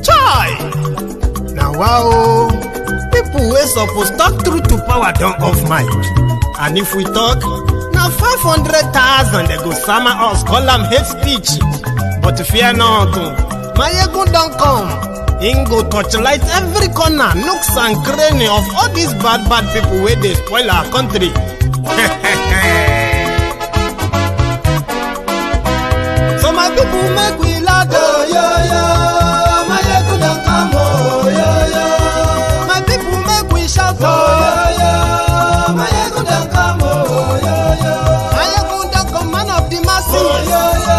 Chai! Now wow, people wey suppose talk through to power don't off mic. And if we talk, now 500,000 they go summer us, call them hate speech. But fear not, Maiyegun don't come. Him go torchlight every corner, nooks and cranny of all these bad people where they spoil our country. So my people make we loud, oh yo yo. Maiyegun don't come, oh yo yo. My people make we shout, oh yo yo. Maiyegun don't come, oh yo yo. Maiyegun don't come, man of the masses, oh yo yo.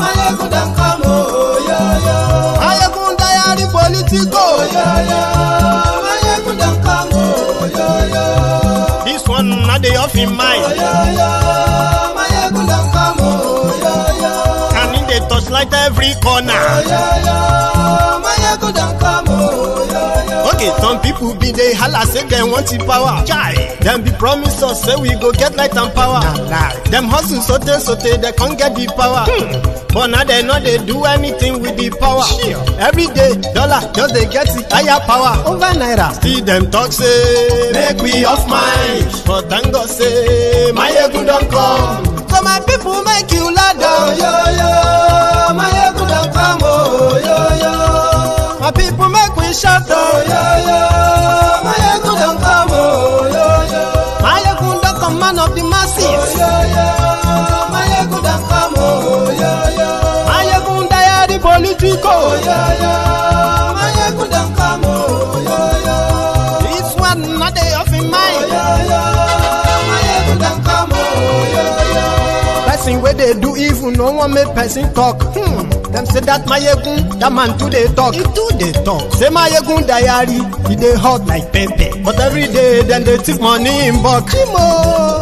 Maiyegun don't come, oh yo yo. Maiyegun diary politico, oh yo yo. Maiyegun don't come, oh yo yo. This one not the off in mind, oh yo yo. Maiyegun don't come, oh yo yo. And in the touchlight every corner, oh yo yo. Maiyegun don't come, oh yo yo. Okay, some people be they holla say they want the power. Chai, them be promise us say we go get light and power. Nah. Them hustle sote they can't get the power. But now they know they do anything with the power. Sure. Every day, dollar just they get the higher power over naira. See them talk say make we off mind, but thank God say Maiyegun don't come. So my people make you loud, oh yo yo. Maiyegun don't come, oh yo yo. My people make we shout, oh yo yo. Maiyegun don't come, oh yo yo. Maiyegun don't come, man of the masses, oh yo yo. Maiyegun don't come, oh yo yo. Maiyegun diary politico, oh yo yo. Maiyegun don't come, oh yo yo. This one not they off in mind, oh yo yo. Maiyegun don't come, oh yo yo. Person where they do evil, no one make person talk. Them say that Maiyegun, that man too they talk. He too they talk. Say Maiyegun diary, he they hot like pepper. But every day, then they take money in bulk.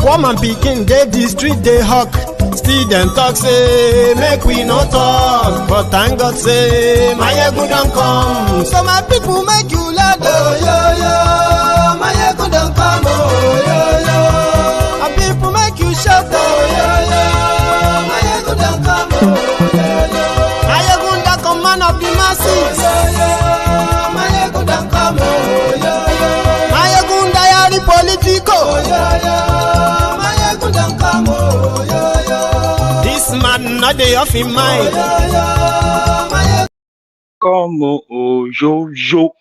Woman picking, they the street they hawk. Still them talk say, make we no talk. But thank God say, Maiyegun don't come. So my people make you loud, oh yo yo. Maiyegun don't come, oh yo yo. My people make you shout, oh yo yo. Maiyegun don't come, oh yo yo. Maiyegun don't come, man of the masses, oh yo yo. Maiyegun don't come, oh yo yo. Maiyegun diary politico, oh yo yo. Maiyegun don't come, oh yo yo. This man not the off in mind, oh yo yo. Come oh yo yo.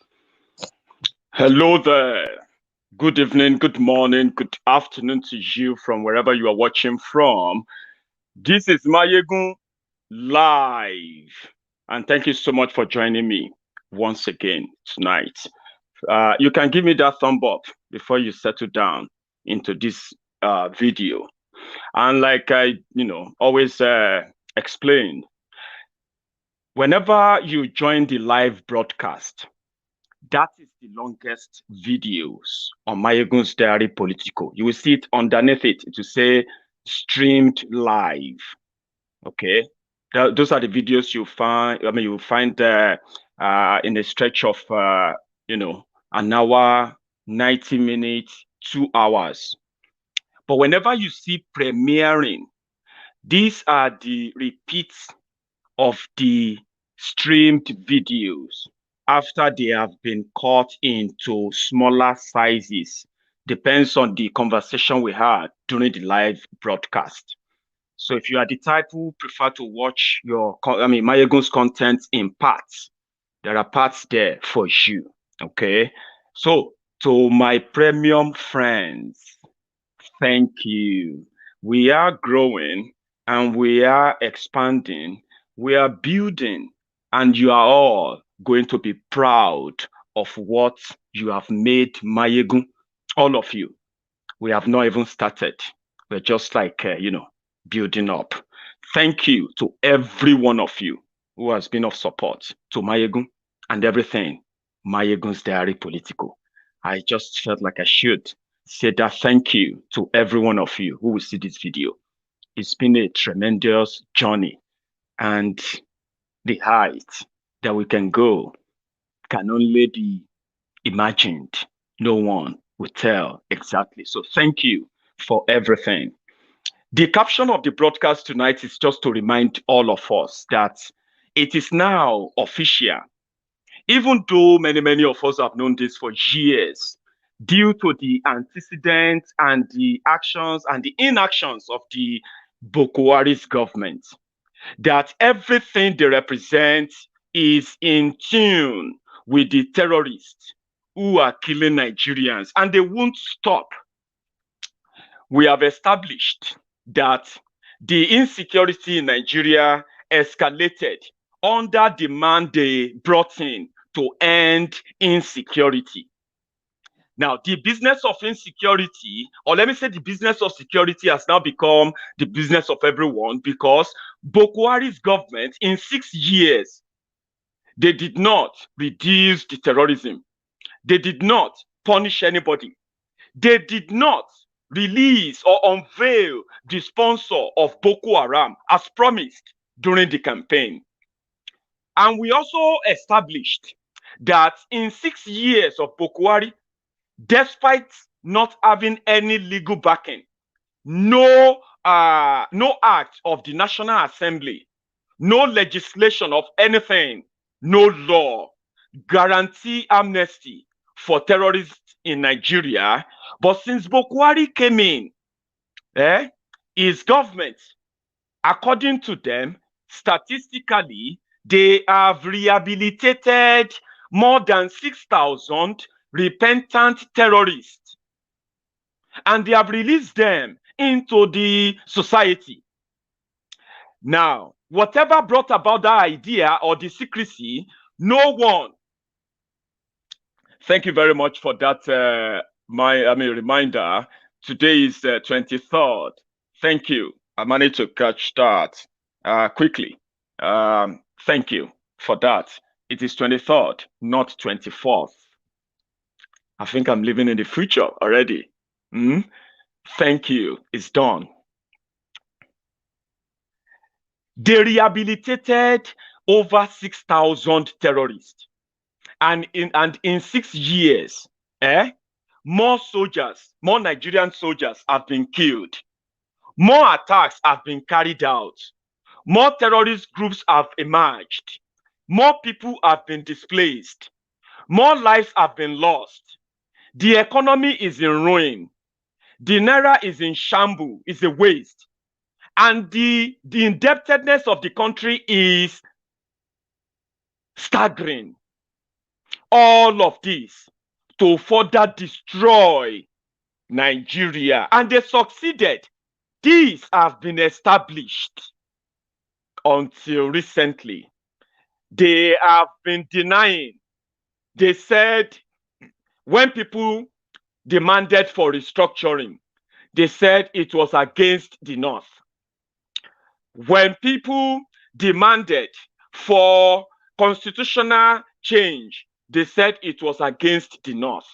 Hello there. Good evening, good morning, good afternoon to you from wherever you are watching from. This is Maiyegun live, and thank you so much for joining me once again tonight. You can give me that thumb up before you settle down into this video. And like I always explain, whenever you join the live broadcast, that is the longest videos on Maiyegun's Diary Politico. You will see it underneath it to say streamed live. Okay, those are the videos you find. I mean, you will find in a stretch of an hour, 90 minutes, 2 hours. But whenever you see premiering, these are the repeats of the streamed videos after they have been cut into smaller sizes. Depends on the conversation we had during the live broadcast. So if you are the type who prefer to watch Maiyegun's content in parts, there are parts there for you. Okay. So to my premium friends, thank you. We are growing and we are expanding. We are building, and you are all going to be proud of what you have made Maiyegun. All of you. We have not even started. We're just like, building up. Thank you to every one of you who has been of support to Maiyegun and everything Maiyegun's Diary Politico. I just felt like I should say that thank you to every one of you who will see this video. It's been a tremendous journey, and the height that we can go can only be imagined. No one will tell exactly. So thank you for everything. The caption of the broadcast tonight is just to remind all of us that it is now official. Even though many of us have known this for years, due to the antecedents and the actions and the inactions of the Buhari's government, that everything they represent is in tune with the terrorists who are killing Nigerians, and they won't stop. We have established that the insecurity in Nigeria escalated under the man they brought in to end insecurity. Now, the business of insecurity, or let me say the business of security, has now become the business of everyone, because Buhari's government, in 6 years, they did not reduce the terrorism. They did not punish anybody. They did not release or unveil the sponsor of Boko Haram as promised during the campaign. And we also established that in 6 years of Boko Haram, despite not having any legal backing, no act of the National Assembly, no legislation of anything, no law guarantee amnesty for terrorists in Nigeria. But since Boko Haram came in, his government, according to them, statistically, they have rehabilitated more than 6,000 repentant terrorists, and they have released them into the society. Now, whatever brought about that idea or the secrecy, no one. Thank you very much for that, reminder. Today is 23rd. Thank you. I managed to catch that quickly. Thank you for that. It is 23rd, not 24th. I think I'm living in the future already. Thank you. It's done. They rehabilitated over 6,000 terrorists. And in 6 years, more soldiers, more Nigerian soldiers have been killed. More attacks have been carried out. More terrorist groups have emerged. More people have been displaced. More lives have been lost. The economy is in ruin. The naira is in shambles, is a waste. And the indebtedness of the country is staggering. All of this to further destroy Nigeria. And they succeeded. These have been established until recently. They have been denying. They said when people demanded for restructuring, they said it was against the North. When people demanded for constitutional change, they said it was against the North.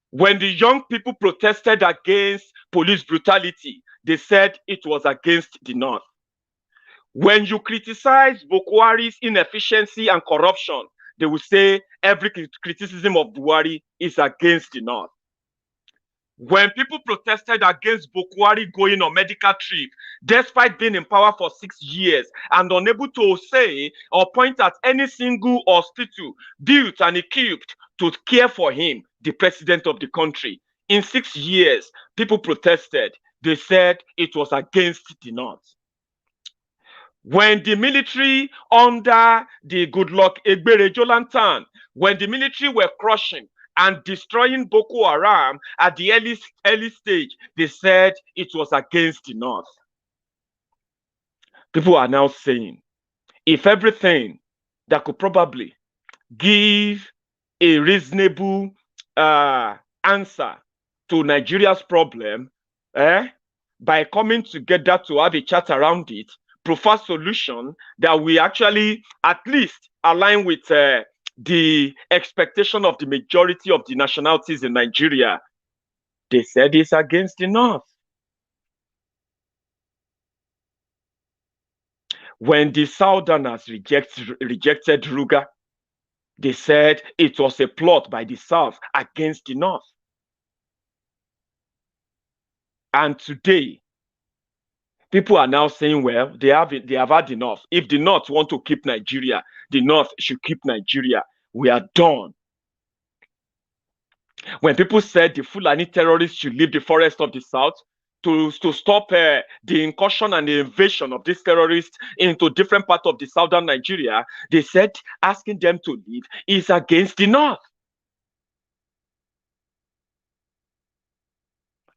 When the young people protested against police brutality, they said it was against the North. When you criticize Buhari's inefficiency and corruption, they will say every criticism of Buhari is against the North. When people protested against Buhari going on medical trip, despite being in power for 6 years and unable to say or point at any single hospital built and equipped to care for him, the president of the country, in 6 years, people protested. They said it was against the North. When the military under the Goodluck Egberejo lantern, when the military were crushing and destroying Boko Haram at the early stage, they said it was against the North. People are now saying, if everything that could probably give a reasonable answer to Nigeria's problem, by coming together to have a chat around it, prefer solution that we actually at least align with the expectation of the majority of the nationalities in Nigeria, they said it's against the North. When the Southerners rejected Ruga, they said it was a plot by the South against the North. And today, People are now saying, well, they have had enough. If the North want to keep Nigeria, the North should keep Nigeria. We are done. When people said the Fulani terrorists should leave the forest of the South to stop the incursion and the invasion of these terrorists into different parts of the southern Nigeria, they said asking them to leave is against the North.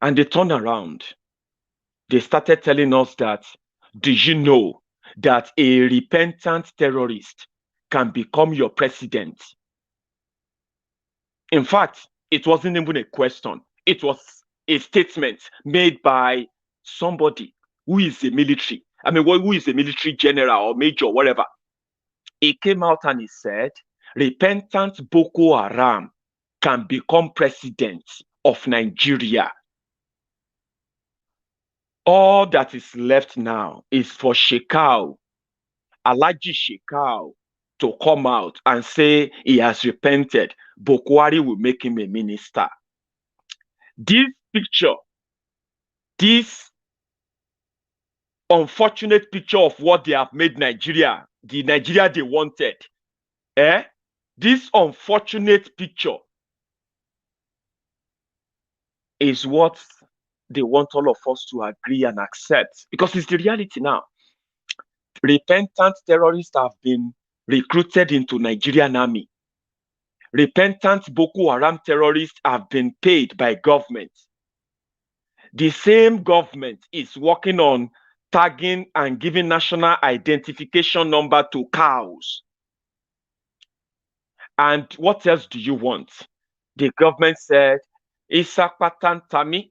And they turned around. They started telling us that, do you know that a repentant terrorist can become your president? In fact, it wasn't even a question. It was a statement made by somebody who is a military. I mean, who is a military general or major, whatever. He came out and he said, repentant Boko Haram can become president of Nigeria. All that is left now is for Shekau, Alhaji Shekau, to come out and say he has repented. Boko Haram will make him a minister. This picture, this unfortunate picture of what they have made Nigeria, the Nigeria they wanted, this unfortunate picture is what they want all of us to agree and accept, because it's the reality now. Repentant terrorists have been recruited into Nigerian army. Repentant Boko Haram terrorists have been paid by government. The same government is working on tagging and giving national identification number to cows. And what else do you want? The government said, Pantami,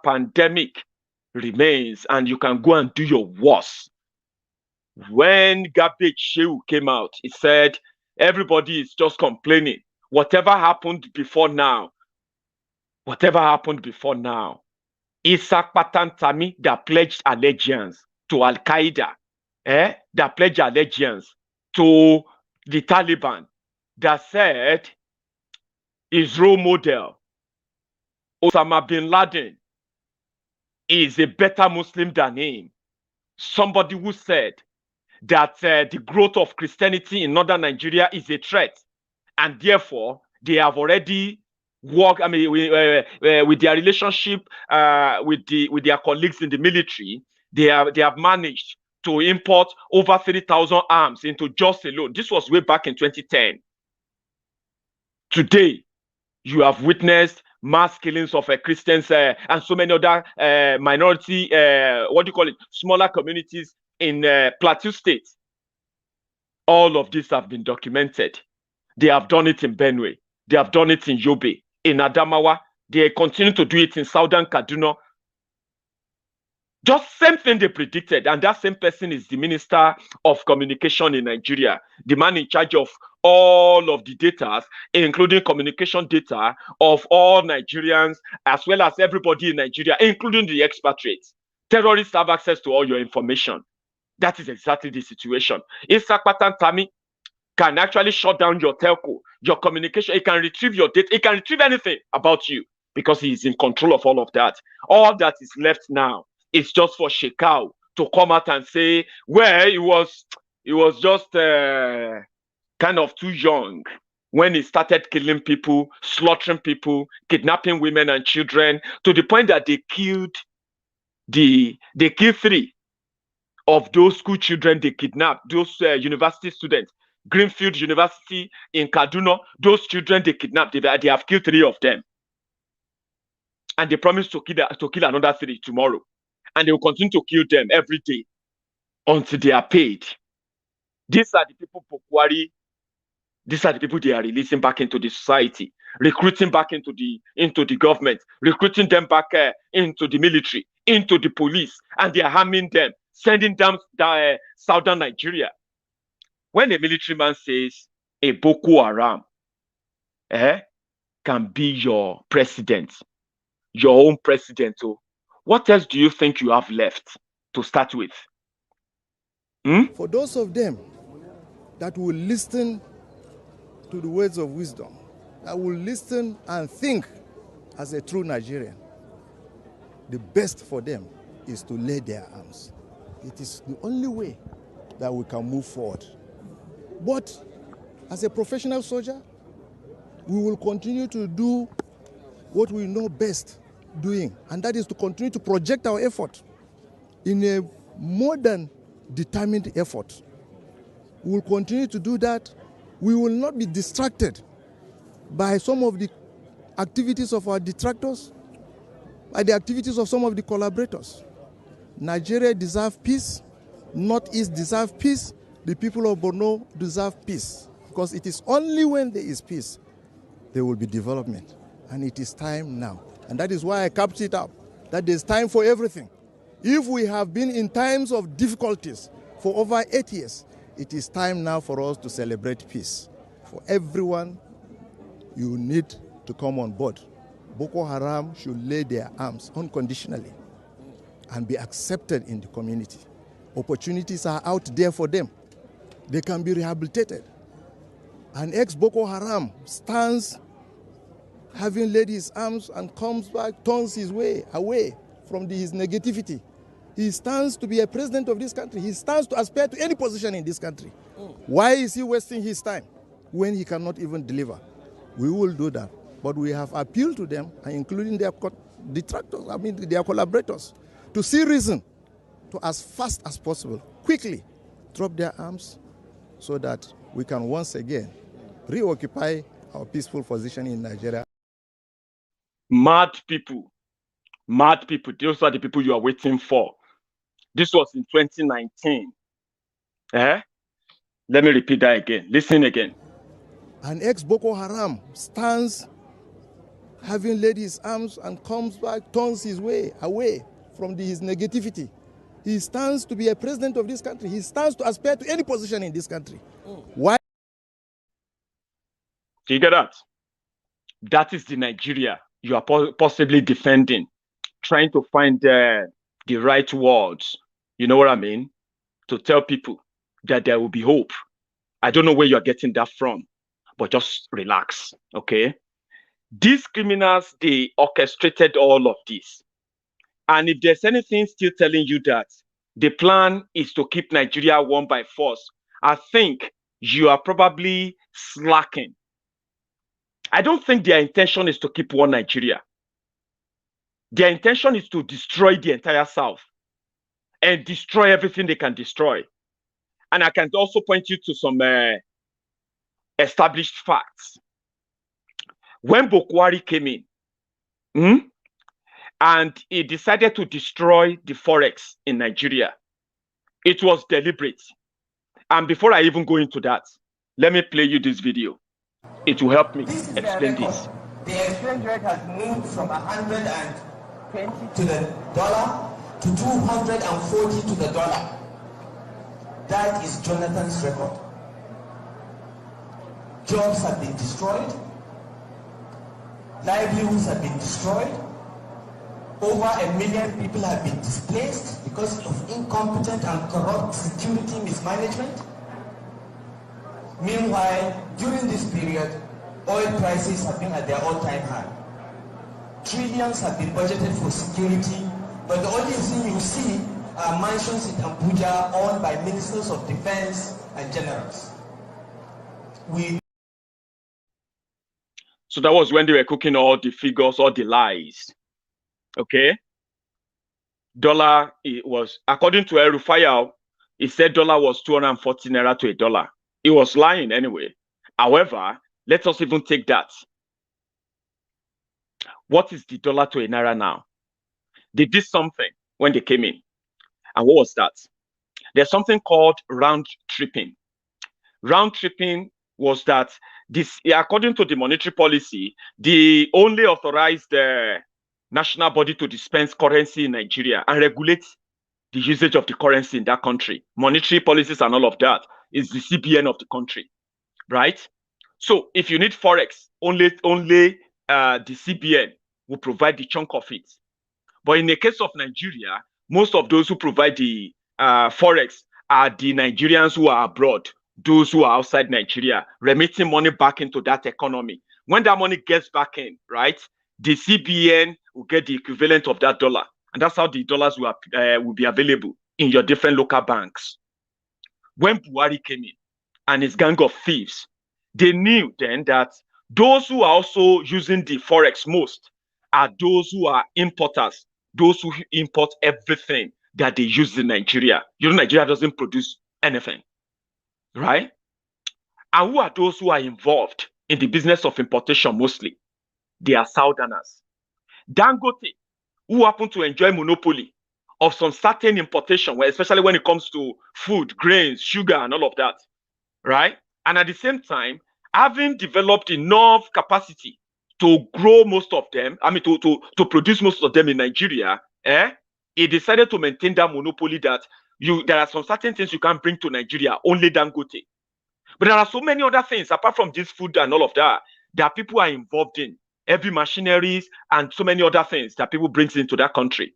pandemic remains, and you can go and do your worst. When Garbage Shehu came out, he said, everybody is just complaining. Whatever happened before now, Pantami that pledged allegiance to Al-Qaeda, that pledged allegiance to the Taliban, that said his role model, Osama bin Laden, is a better Muslim than him. Somebody who said that the growth of Christianity in northern Nigeria is a threat, and therefore they have already worked. I mean, with their relationship with their colleagues in the military, they have managed to import over 3,000 arms into Jos alone. This was way back in 2010. Today, you have witnessed mass killings of Christians and so many other minority, smaller communities in Plateau State. All of this have been documented. They have done it in Benue. They have done it in Yobe, in Adamawa. They continue to do it in Southern Kaduna. Just same thing they predicted, and that same person is the Minister of Communication in Nigeria, the man in charge of all of the data, including communication data of all Nigerians, as well as everybody in Nigeria, including the expatriates. Terrorists have access to all your information. That is exactly the situation. If Pantami can actually shut down your telco, your communication, it can retrieve your data, it can retrieve anything about you, because he is in control of all of that. All that is left now, it's just for Shekau to come out and say, well, he was just kind of too young when he started killing people, slaughtering people, kidnapping women and children, to the point that they killed 3 of those school children they kidnapped, those university students. Greenfield University in Kaduna, those children they kidnapped, they have killed 3 of them. And they promised to kill another 3 tomorrow. And they will continue to kill them every day until they are paid. These are the people these are the people they are releasing back into the society, recruiting back into the government, recruiting them back into the military, into the police, and they are harming them, sending them to southern Nigeria. When a military man says a Boko Haram can be your president, your own president, what else do you think you have left to start with? For those of them that will listen to the words of wisdom, that will listen and think as a true Nigerian, the best for them is to lay their arms. It is the only way that we can move forward. But as a professional soldier, we will continue to do what we know best doing, and that is to continue to project our effort in a modern, determined effort. We will continue to do that. We will not be distracted by some of the activities of our detractors, by the activities of some of the collaborators. Nigeria deserves peace. Northeast deserves peace. The people of Borno deserve peace, because it is only when there is peace there will be development, and it is time now. And that is why I capped it up, that there's time for everything. If we have been in times of difficulties for over 8 years, it is time now for us to celebrate peace. For everyone, you need to come on board. Boko Haram should lay their arms unconditionally and be accepted in the community. Opportunities are out there for them. They can be rehabilitated. An ex-Boko Haram stands having laid his arms and comes back, turns his way away from his negativity. He stands to be a president of this country. He stands to aspire to any position in this country. Why is he wasting his time when he cannot even deliver? We will do that. But we have appealed to them, including their detractors, their collaborators, to see reason to, as fast as possible, quickly drop their arms so that we can once again reoccupy our peaceful position in Nigeria. Mad people. Those are the people you are waiting for. This was in 2019. Let me repeat that again. Listen again. An ex-Boko Haram stands having laid his arms and comes back, turns his way away from his negativity. He stands to be a president of this country. He stands to aspire to any position in this country. Why? Do you get that? That is the Nigeria you are possibly defending, trying to find the right words, you know what I mean, to tell people that there will be hope. I don't know where you're getting that from, but just relax, okay? These criminals, they orchestrated all of this. And if there's anything still telling you that the plan is to keep Nigeria won by force, I think you are probably slacking. I don't think their intention is to keep one Nigeria. Their intention is to destroy the entire South and destroy everything they can destroy. And I can also point you to some established facts. When Buhari came in, and he decided to destroy the forex in Nigeria, it was deliberate. And before I even go into that, let me play you this video. It will help me explain this. The exchange rate has moved from 120 to the dollar to 240 to the dollar. That is Jonathan's record. Jobs have been destroyed. Livelihoods have been destroyed. Over 1 million people have been displaced because of incompetent and corrupt security mismanagement. Meanwhile, during this period, oil prices have been at their all-time high. Trillions have been budgeted for security, but the only thing you see are mansions in Abuja owned by ministers of defense and generals. So that was when they were cooking all the figures, all the lies. Okay? Dollar, it was, according to El-Rufai, he said dollar was 240 naira to $1. He was lying anyway. However, let us even take that. What is the dollar to a naira now? They did something when they came in. And what was that? There's something called round tripping. Round tripping was that this, according to the monetary policy, the only authorized national body to dispense currency in Nigeria and regulate the usage of the currency in that country, monetary policies and all of that, is the CBN of the country, right? So if you need forex, only the CBN will provide the chunk of it. But in the case of Nigeria, most of those who provide the forex are the Nigerians who are abroad, those who are outside Nigeria, remitting money back into that economy. When that money gets back in, right, the CBN will get the equivalent of that dollar And that's how the dollars will be available in your different local banks. When Buhari came in and his gang of thieves, they knew then that those who are also using the forex most are those who are importers, those who import everything that they use in Nigeria. You know, Nigeria doesn't produce anything, right? And who are those who are involved in the business of importation mostly? They are Southerners. Dangote, who happen to enjoy monopoly of some certain importation, especially when it comes to food, grains, sugar, and all of that, right? And at the same time, having developed enough capacity to grow most of them, to produce most of them in Nigeria, he decided to maintain that monopoly that there are some certain things you can't bring to Nigeria, only Dangote. But there are so many other things apart from this food and all of that people are involved in, heavy machineries and so many other things that people brings into that country.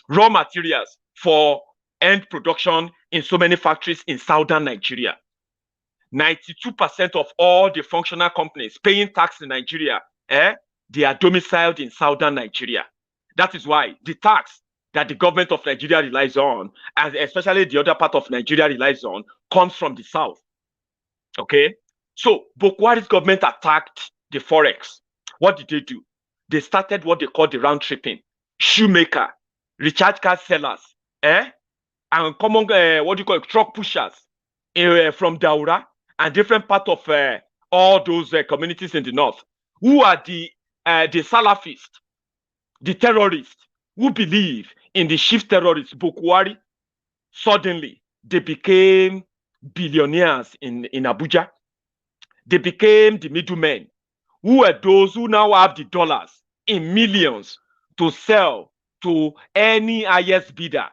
Raw materials for end production in so many factories in southern Nigeria. 92% of all the functional companies paying tax in Nigeria, they are domiciled in southern Nigeria. That is why the tax that the government of Nigeria relies on, and especially the other part of Nigeria relies on, comes from the south. Okay? So, Buhari's government attacked the forex. What did they do? They started what they call the round tripping. Shoemaker, recharge card sellers, and common, truck pushers from Daura and different parts of all those communities in the north, who are the Salafists, the terrorists, who believe in the chief terrorist, Buhari. Suddenly, they became billionaires in Abuja. They became the middlemen, who are those who now have the dollars in millions to sell to any highest bidder,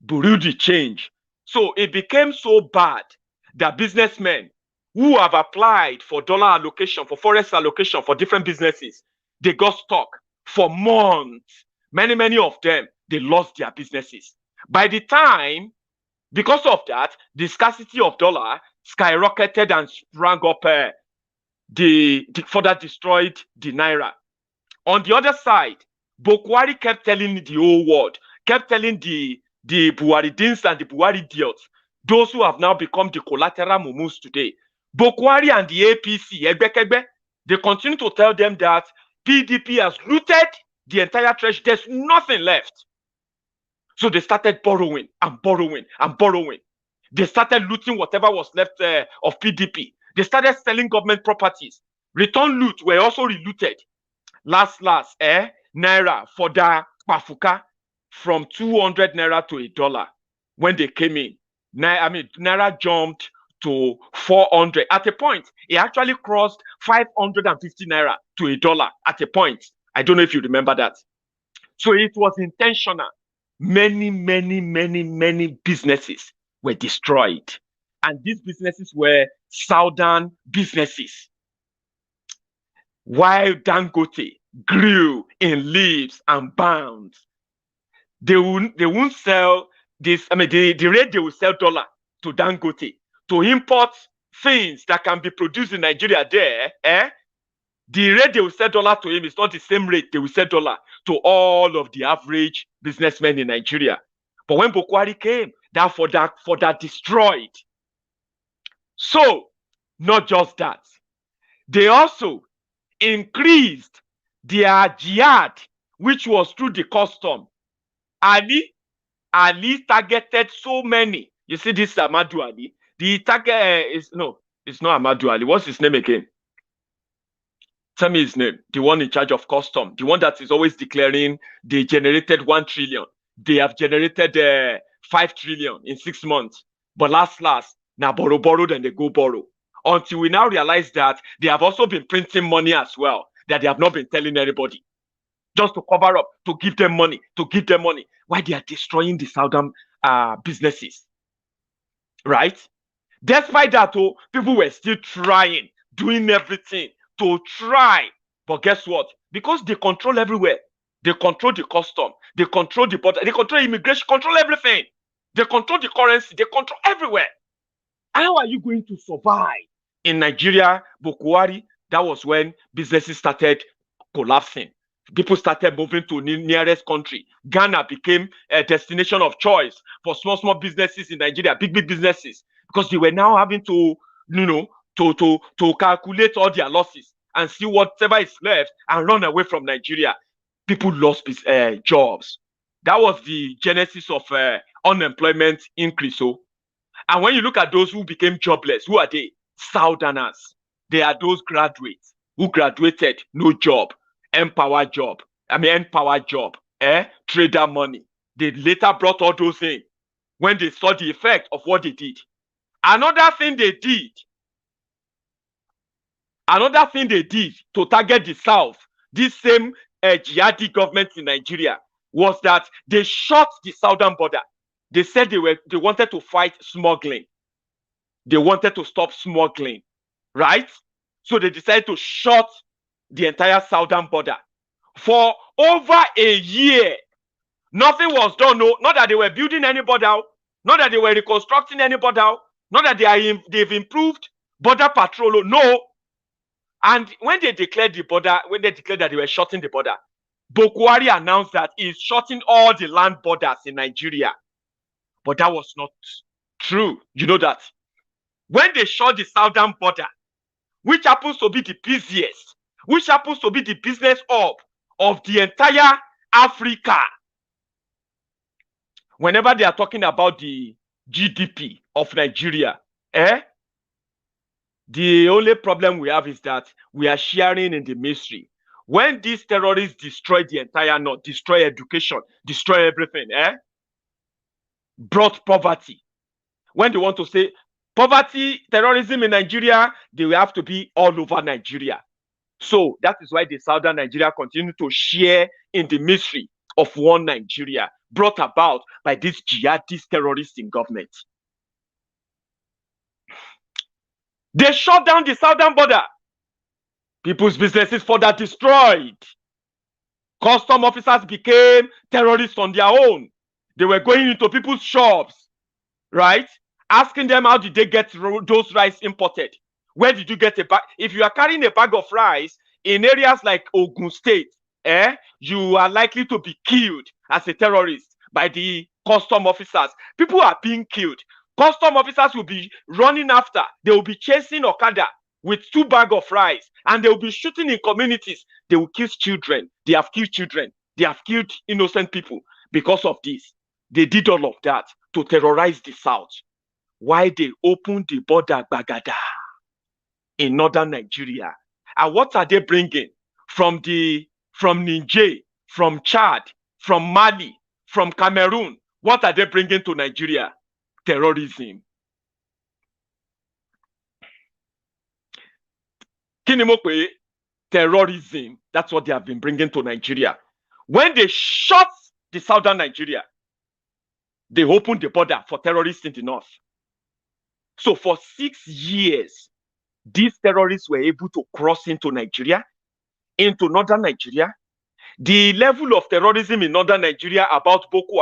bureau de change. So it became so bad that businessmen who have applied for dollar allocation, for forex allocation for different businesses, they got stuck for months. Many of them, they lost their businesses. By the time, because of that, the scarcity of dollar skyrocketed and sprang up, further destroyed the naira. On the other side, Buhari kept telling the whole world, kept telling the Buharidins and the Buhari idiots, those who have now become the collateral mumus today. Buhari and the APC, they continue to tell them that PDP has looted the entire treasury. There's nothing left. So they started borrowing and borrowing and borrowing. They started looting whatever was left of PDP. They started selling government properties. Return loot were also relooted. Last, naira for the Pafuka from 200 naira to $1 when they came in. Naira jumped to 400. At a point, it actually crossed 550 naira to $1 at a point. I don't know if you remember that. So it was intentional. Many businesses were destroyed. And these businesses were southern businesses. While Dangote grew in leaps and bounds, they won't sell this. The rate they will sell dollar to Dangote to import things that can be produced in Nigeria there, the rate they will sell dollar to him is not the same rate they will sell dollar to all of the average businessmen in Nigeria. But when Buhari came, that destroyed. So, not just that, they also increased their jihad, which was through the custom. Ali targeted so many. You see, this Amadou Ali. The target it's not Amadou Ali. What's his name again? Tell me his name. The one in charge of custom. The one that is always declaring they generated 1 trillion. They have generated 5 trillion in 6 months. But last, now borrow, then they go borrow. Until we now realize that they have also been printing money as well, that they have not been telling anybody. Just to cover up, to give them money, while they are destroying the southern businesses. Right? Despite that, people were still trying, doing everything to try. But guess what? Because they control everywhere. They control the custom. They control the border. They control immigration, control everything. They control the currency. They control everywhere. How are you going to survive in Nigeria, Buhari? That was when businesses started collapsing. People started moving to nearest country. Ghana became a destination of choice for small businesses in Nigeria, big businesses, because they were now having to, to calculate all their losses and see whatever is left and run away from Nigeria. People lost jobs. That was the genesis of unemployment increase. So, and when you look at those who became jobless, who are they? Southerners. They are those graduates who graduated, no job, empower job, trader money. They later brought all those in when they saw the effect of what they did. Another thing they did to target the South, this same jihadi government in Nigeria, was that they shut the southern border. They said they wanted to fight smuggling. They wanted to stop smuggling, right? So they decided to shut the entire southern border. For over a year, nothing was done. No, not that they were building any border, not that they were reconstructing any border, not that they've improved border patrol. No. And when they declared that they were shutting the border, Buhari announced that he's shutting all the land borders in Nigeria. But that was not true. You know that. When they shut the southern border, which happens to be the busiest, which happens to be the business hub of the entire Africa, whenever they are talking about the GDP of Nigeria, the only problem we have is that we are sharing in the mystery. When these terrorists destroy the entire north, destroy education, destroy everything, brought poverty. When they want to say poverty, terrorism in Nigeria, they will have to be all over Nigeria. So that is why the southern Nigeria continue to share in the mystery of one Nigeria brought about by these jihadist terrorists in government. They shut down the southern border. People's businesses further destroyed. Custom officers became terrorists on their own. They were going into people's shops, right? Asking them, how did they get those rice imported? Where did you get a bag? If you are carrying a bag of rice in areas like Ogun State, you are likely to be killed as a terrorist by the custom officers. People are being killed. Custom officers will be running after. They will be chasing Okada with 2 bags of rice, and they will be shooting in communities. They will kill children. They have killed children. They have killed innocent people because of this. They did all of that to terrorize the South. Why they opened the border Bagada in northern Nigeria. And what are they bringing from Niger, from Chad, from Mali, from Cameroon? What are they bringing to Nigeria? Terrorism. Kinimokwe, terrorism. That's what they have been bringing to Nigeria. When they shut the southern Nigeria, they opened the border for terrorists in the north. So for 6 years, these terrorists were able to cross into Nigeria, into northern Nigeria. The level of terrorism in northern Nigeria about Boko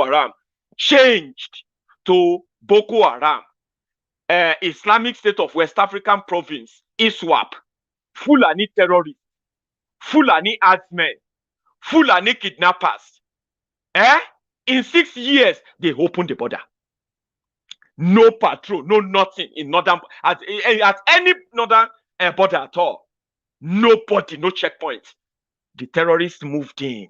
Haram changed to Boko Haram, Islamic State of West African Province, ISWAP, Fulani terrorists, Fulani herdsmen, Fulani kidnappers. In 6 years, they opened the border. No patrol, no nothing in northern at any northern border at all. Nobody, no checkpoint. The terrorists moved in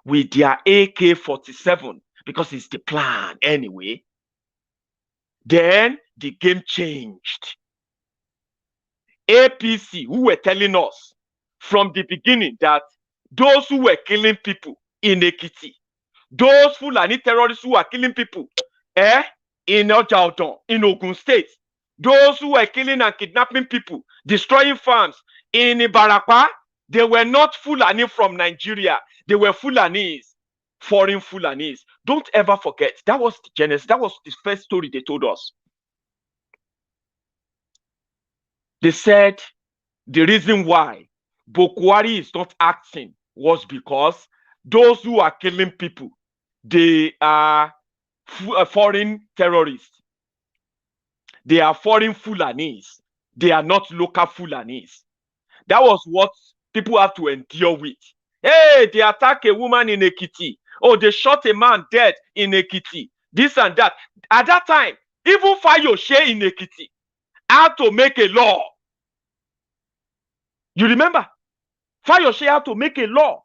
with their AK-47 because it's the plan anyway. Then the game changed. APC, who were telling us from the beginning that those who were killing people in Ekiti, those Fulani terrorists who are killing people, in Ojaudon, in Ogun State, those who were killing and kidnapping people, destroying farms in Ibarapa, they were not Fulani from Nigeria. They were Fulanis, foreign Fulanis. Don't ever forget, that was the genesis. That was the first story they told us. They said the reason why Buhari is not acting was because those who are killing people, they are foreign terrorists. They are foreign Fulanis. They are not local Fulanis. That was what people have to endure with. Hey, they attack a woman in Ekiti. Oh, they shot a man dead in Ekiti. This and that. At that time, even Fayose in Ekiti had to make a law. You remember? Fayose had to make a law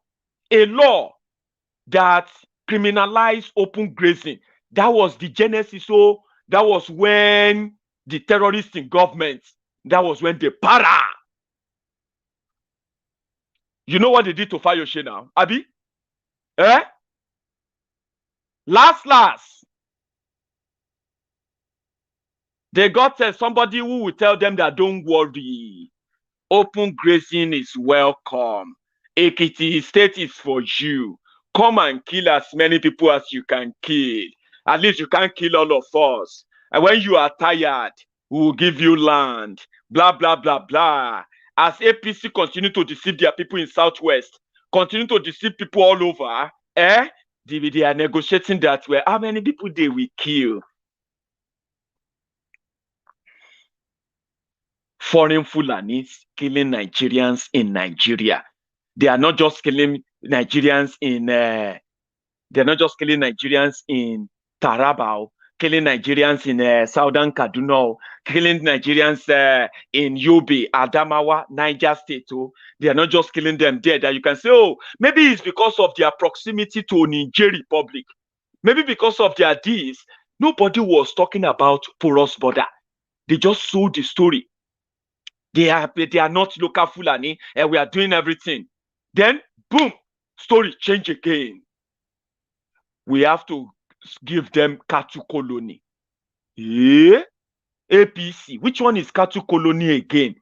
that criminalized open grazing. That was the genesis. So that was when the terrorists in government, that was when they para. You know what they did to Fayose now, Abi? Last, they got somebody who will tell them that don't worry, open grazing is welcome. Ekiti State is for you. Come and kill as many people as you can kill. At least you can't kill all of us. And when you are tired, we will give you land. Blah, blah, blah, blah. As APC continue to deceive their people in Southwest, continue to deceive people all over, they are negotiating that way. How many people they will kill? Foreign Fulanis killing Nigerians in Nigeria. They are not just killing Nigerians in Taraba, killing Nigerians in Southern Kaduna, killing Nigerians in Yobe, Adamawa, Niger State. They are not just killing them there. That you can say, oh, maybe it's because of their proximity to Niger Republic. Maybe because of their deeds. Nobody was talking about porous border. They just sold the story. They are not local Fulani, and we are doing everything. Then, boom, story change again. We have to give them cattle colony. APC, which one is cattle colony again?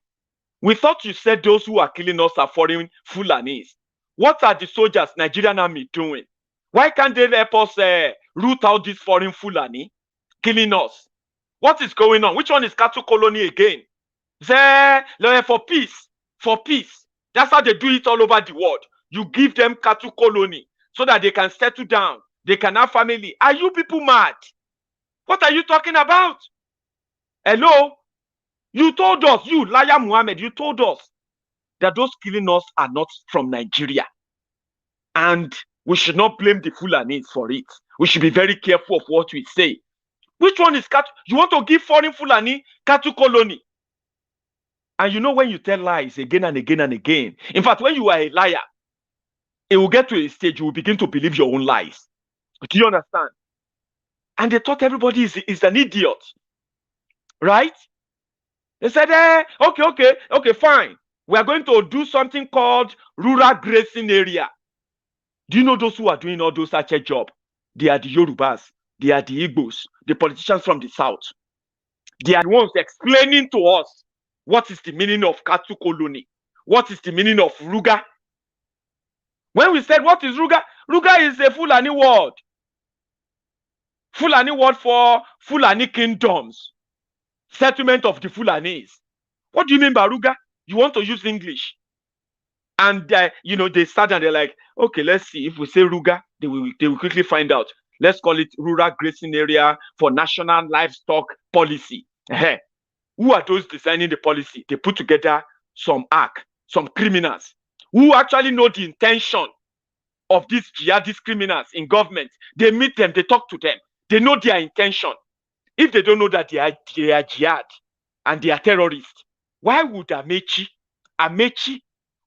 We thought you said those who are killing us are foreign Fulanis. What are the soldiers, Nigerian army doing? Why can't they help us root out this foreign Fulani killing us? What is going on? Which one is cattle colony again? For peace. That's how they do it all over the world. You give them cattle colony so that they can settle down. They can have family. Are you people mad? What are you talking about? Hello? You told us, you, Liar Muhammad, you told us that those killing us are not from Nigeria. And we should not blame the Fulanis for it. We should be very careful of what we say. Which one is cattle? You want to give foreign Fulani cattle colony? And you know when you tell lies again and again and again, in fact, when you are a liar, it will get to a stage you will begin to believe your own lies. Do you understand? And they thought everybody is an idiot. Right? They said, okay, fine. We are going to do something called rural grazing area. Do you know those who are doing all those such a job? They are the Yorubas. They are the Igbos, the politicians from the south. They are the ones explaining to us what is the meaning of cattle colony? What is the meaning of Ruga? When we said, what is Ruga? Ruga is a Fulani word. Fulani word for Fulani kingdoms. Settlement of the Fulanis. What do you mean by Ruga? You want to use English. And, they start and they're like, okay, let's see. If we say Ruga, they will quickly find out. Let's call it rural grazing area for national livestock policy. Who are those designing the policy? They put together some criminals who actually know the intention of these jihadist criminals in government. They meet them, they talk to them. They know their intention. If they don't know that they are jihad and they are terrorists, why would Amechi,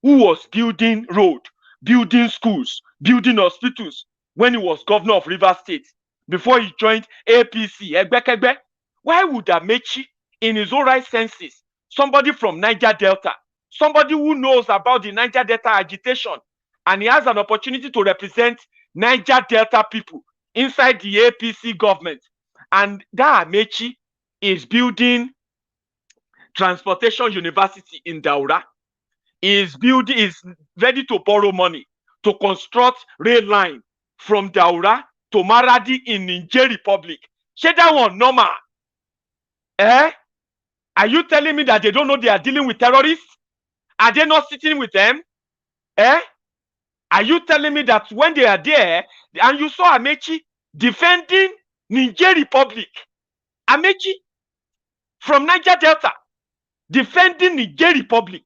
who was building road, building schools, building hospitals when he was governor of Rivers State, before he joined APC, why would Amechi, in his own right senses, somebody from Niger Delta, somebody who knows about the Niger Delta agitation, and he has an opportunity to represent Niger Delta people inside the APC government, and that Amechi is building transportation university in Daura, is ready to borrow money to construct rail line from Daura to Maradi in Niger Republic. Say that one normal. Are you telling me that they don't know they are dealing with terrorists? Are they not sitting with them? Are you telling me that when they are there, and you saw Amechi defending Niger Republic, Amechi from Niger Delta defending Niger Republic,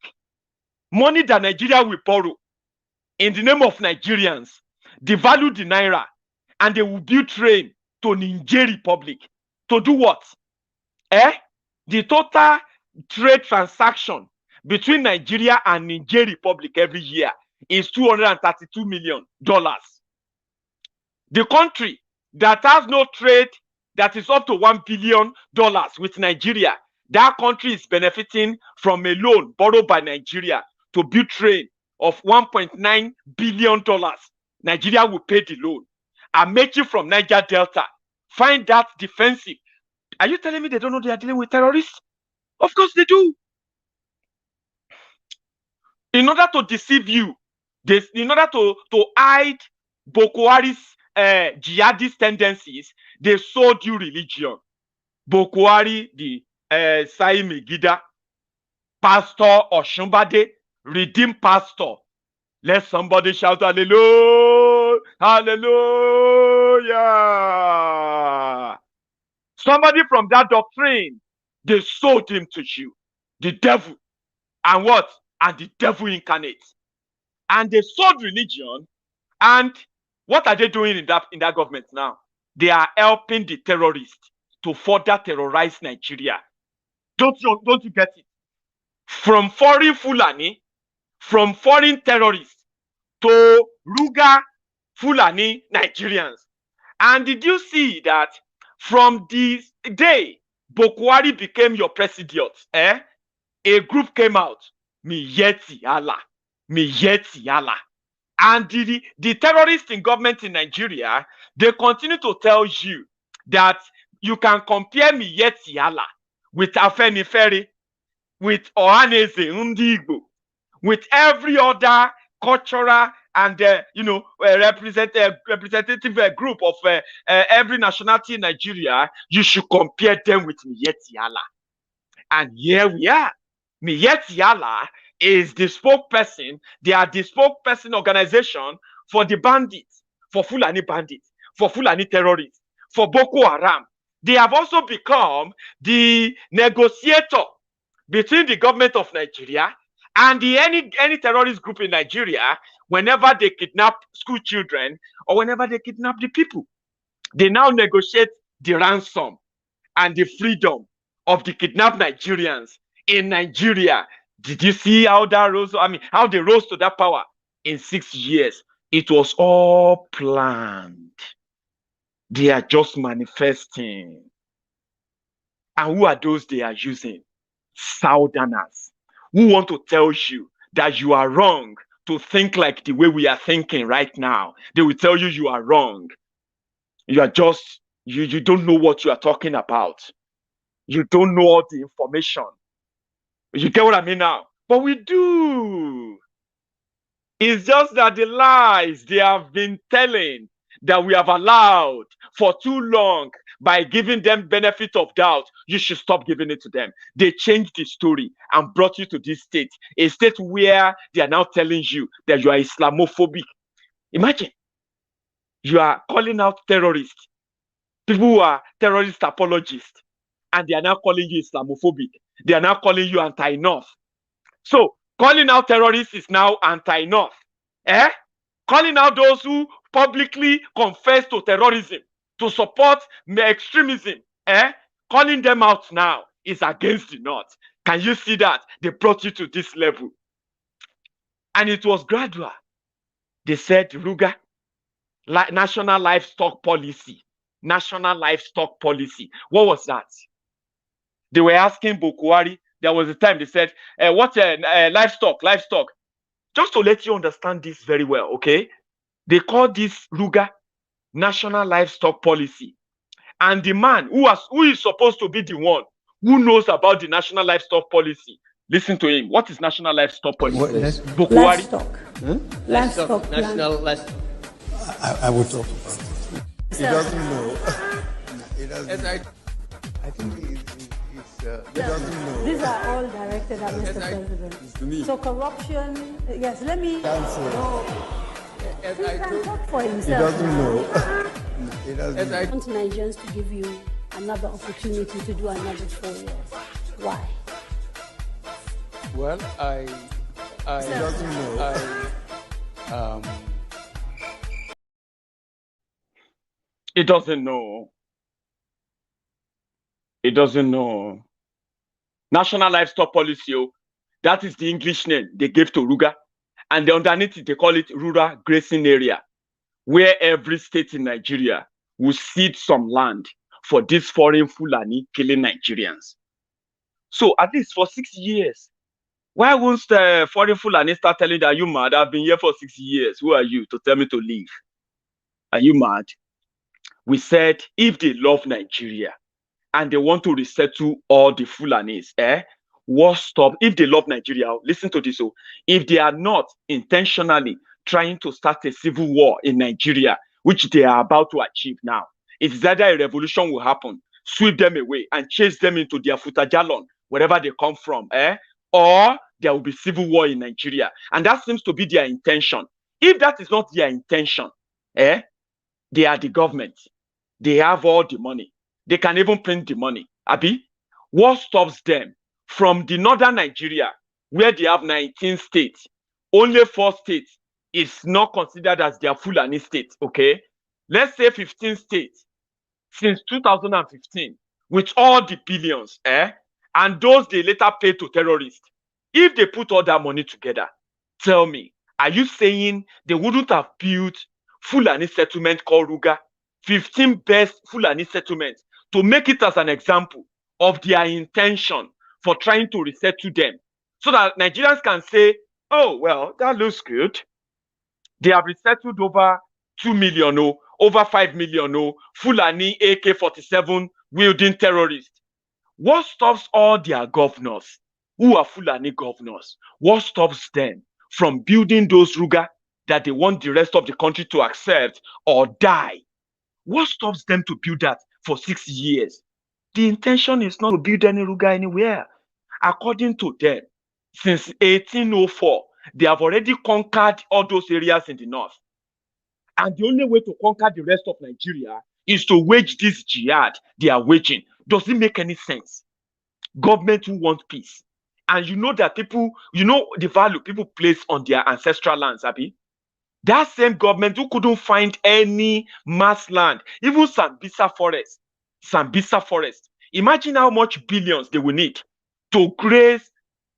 money that Nigeria will borrow, in the name of Nigerians, devalue the naira, and they will build train to Niger Republic. To do what? The total trade transaction between Nigeria and Niger Republic every year is $232 million. The country that has no trade that is up to $1 billion with Nigeria, that country is benefiting from a loan borrowed by Nigeria to build train of $1.9 billion. Nigeria will pay the loan. Amechi from Niger Delta find that defensive. Are you telling me they don't know they are dealing with terrorists? Of course they do. In order to deceive you, in order to hide Boko Haram's jihadist tendencies, they sold you religion. Boko Haram, the Sai Megida, Pastor Oshumbade, redeemed pastor. Let somebody shout hallelujah, hallelujah. Somebody from that doctrine, they sold him to you, the devil. And what? And the devil incarnate. And they sold religion. And what are they doing in that government now? They are helping the terrorists to further terrorize Nigeria. Don't you get it? From foreign Fulani, from foreign terrorists to Ruga Fulani Nigerians. And did you see that from the day Boko Haram became your president, a group came out, Miyeti Allah, Miyeti Allah. And the terrorists in government in Nigeria, they continue to tell you that you can compare Miyeti Allah with Afenifere, with Ohaneze Ndigbo, with every other cultural and representative group of every nationality in Nigeria. You should compare them with Miyeti Allah. And here we are. Miyeti Allah is the spokesperson. They are the spokesperson organization for the bandits, for Fulani bandits, for Fulani terrorists, for Boko Haram. They have also become the negotiator between the government of Nigeria and any terrorist group in Nigeria. Whenever they kidnap school children or whenever they kidnap the people, they now negotiate the ransom and the freedom of the kidnapped Nigerians in Nigeria. Did you see how that rose? I mean, how they rose to that power in 6 years? It was all planned. They are just manifesting. And who are those they are using? Southerners who want to tell you that you are wrong to think like the way we are thinking right now. They will tell you you are wrong. You are just, you don't know what you are talking about. You don't know all the information. You get what I mean now? But we do. It's just that the lies they have been telling that we have allowed for too long, by giving them benefit of doubt, you should stop giving it to them. They changed the story and brought you to this state, a state where they are now telling you that you are Islamophobic. Imagine, you are calling out terrorists, people who are terrorist apologists, and they are now calling you Islamophobic. They are now calling you anti-North. So, calling out terrorists is now anti-North. Calling out those who publicly confess to terrorism, to support extremism, calling them out now is against the North. Can you see that? They brought you to this level. And it was gradual. They said, Ruga, National Livestock Policy. National Livestock Policy. What was that? They were asking Boko Haram. There was a time they said, what's livestock? Livestock. Just to let you understand this very well, okay? They call this Ruga, National Livestock Policy. And the man who is supposed to be the one who knows about the National Livestock Policy, listen to him. What is National Livestock Policy? Boko Haram. Livestock. Livestock. National livestock. I will talk about it. He doesn't know. He doesn't. I think he doesn't know. These are all directed at Mr. President. So corruption, yes, let me know. He can talk for himself. He doesn't know. He doesn't. I want Nigerians to give you another opportunity to do another 4 years. Why? Well, He doesn't know. It doesn't know. It doesn't know. National Livestock Policy, that is the English name they gave to Ruga. And underneath it, they call it Rural Grazing Area, where every state in Nigeria will cede some land for this foreign Fulani killing Nigerians. So at least for 6 years, why won't the foreign Fulani start telling that, you mad? I've been here for 6 years. Who are you to tell me to leave? Are you mad? We said if they love Nigeria and they want to resettle all the Fulanis, what stop? If they love Nigeria, listen to this. If they are not intentionally trying to start a civil war in Nigeria, which they are about to achieve now, it's either a revolution will happen, sweep them away and chase them into their Futajalon, wherever they come from, or there will be civil war in Nigeria. And that seems to be their intention. If that is not their intention, they are the government. They have all the money. They can even print the money. Abi, what stops them from the northern Nigeria, where they have 19 states, only 4 states is not considered as their Fulani states, okay? Let's say 15 states since 2015, with all the billions, and those they later paid to terrorists. If they put all that money together, tell me, are you saying they wouldn't have built Fulani settlement called Ruga, 15 best Fulani settlements, to make it as an example of their intention for trying to resettle them, so that Nigerians can say, oh, well, that looks good. They have resettled over 2 million, over 5 million, Fulani AK-47 wielding terrorists. What stops all their governors, who are Fulani governors, what stops them from building those Ruga that they want the rest of the country to accept or die? What stops them to build that for 6 years? The intention is not to build any Ruga anywhere. According to them, since 1804, they have already conquered all those areas in the north. And the only way to conquer the rest of Nigeria is to wage this jihad they are waging. Does it make any sense? Government who want peace. And you know that people, you know the value people place on their ancestral lands, Abi? That same government who couldn't find any mass land, even Sambisa Forest. Imagine how much billions they will need to graze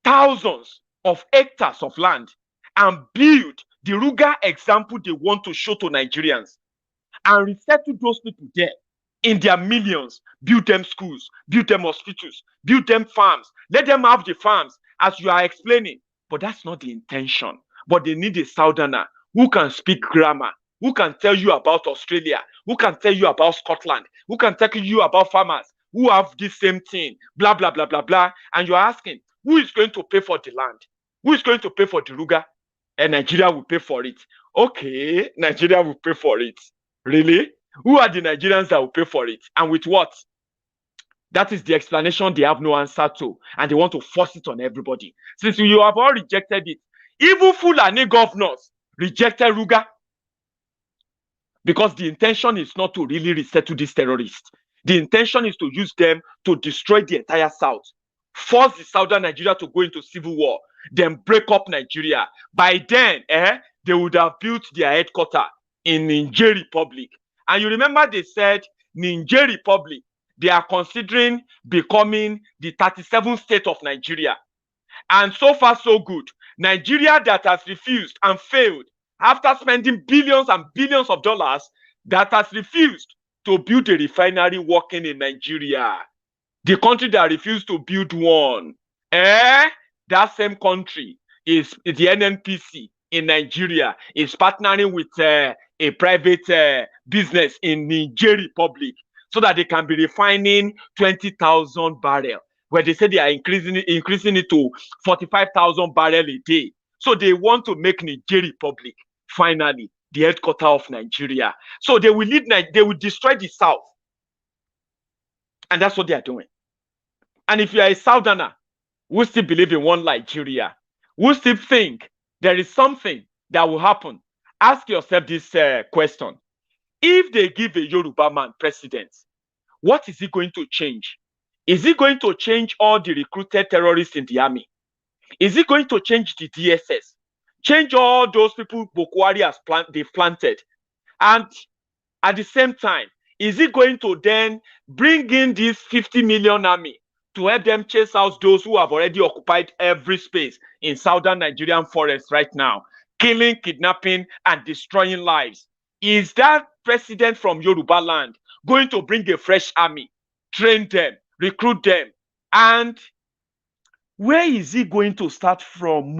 thousands of hectares of land and build the Ruga example they want to show to Nigerians, and resettle those people there in their millions, build them schools, build them hospitals, build them farms, let them have the farms as you are explaining. But that's not the intention. But they need a southerner who can speak grammar, who can tell you about Australia, who can tell you about Scotland, who can tell you about farmers who have this same thing, blah, blah, blah, blah, blah. And you're asking, who is going to pay for the land? Who is going to pay for the Ruga? And Nigeria will pay for it. Okay, Nigeria will pay for it. Really? Who are the Nigerians that will pay for it? And with what? That is the explanation they have no answer to. And they want to force it on everybody. Since you have all rejected it, even Fulani governors rejected Ruga. Because the intention is not to really resettle these terrorists. The intention is to use them to destroy the entire South. Force the southern Nigeria to go into civil war. Then break up Nigeria. By then, they would have built their headquarters in Niger Republic. And you remember they said Niger Republic, they are considering becoming the 37th state of Nigeria. And so far, so good. Nigeria that has refused and failed, after spending billions and billions of dollars, that has refused to build a refinery working in Nigeria. The country that refused to build one, that same country is the NNPC in Nigeria, is partnering with a private business in Niger Republic so that they can be refining 20,000 barrels, where they say they are increasing it to 45,000 barrels a day. So they want to make Niger Republic finally the headquarters of Nigeria. So they will they will destroy the South. And that's what they are doing. And if you are a Southerner who still believe in one Nigeria, who still think there is something that will happen, ask yourself this question. If they give a Yoruba man president, what is he going to change? Is he going to change all the recruited terrorists in the army? Is he going to change the DSS? Change all those people Buhari has they've planted. And at the same time, is he going to then bring in this 50 million army to help them chase out those who have already occupied every space in southern Nigerian forests right now, killing, kidnapping, and destroying lives? Is that president from Yoruba land going to bring a fresh army, train them, recruit them? And where is he going to start from?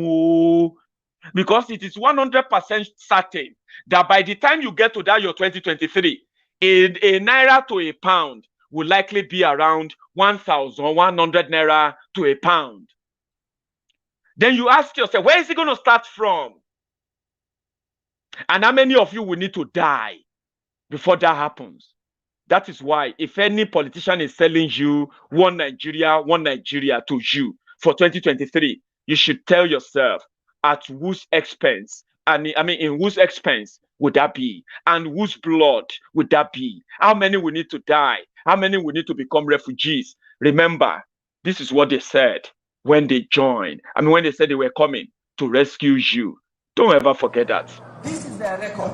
Because it is 100% certain that by the time you get to that year 2023, a naira to a pound will likely be around 1,100 naira to a pound. Then you ask yourself, where is he going to start from? And how many of you will need to die before that happens? That is why if any politician is selling you one Nigeria to you for 2023, you should tell yourself, at whose expense, and I mean, in whose expense would that be? And whose blood would that be? How many will need to die? How many will need to become refugees? Remember, this is what they said when they joined. I mean, when they said they were coming to rescue you. Don't ever forget that. This is their record.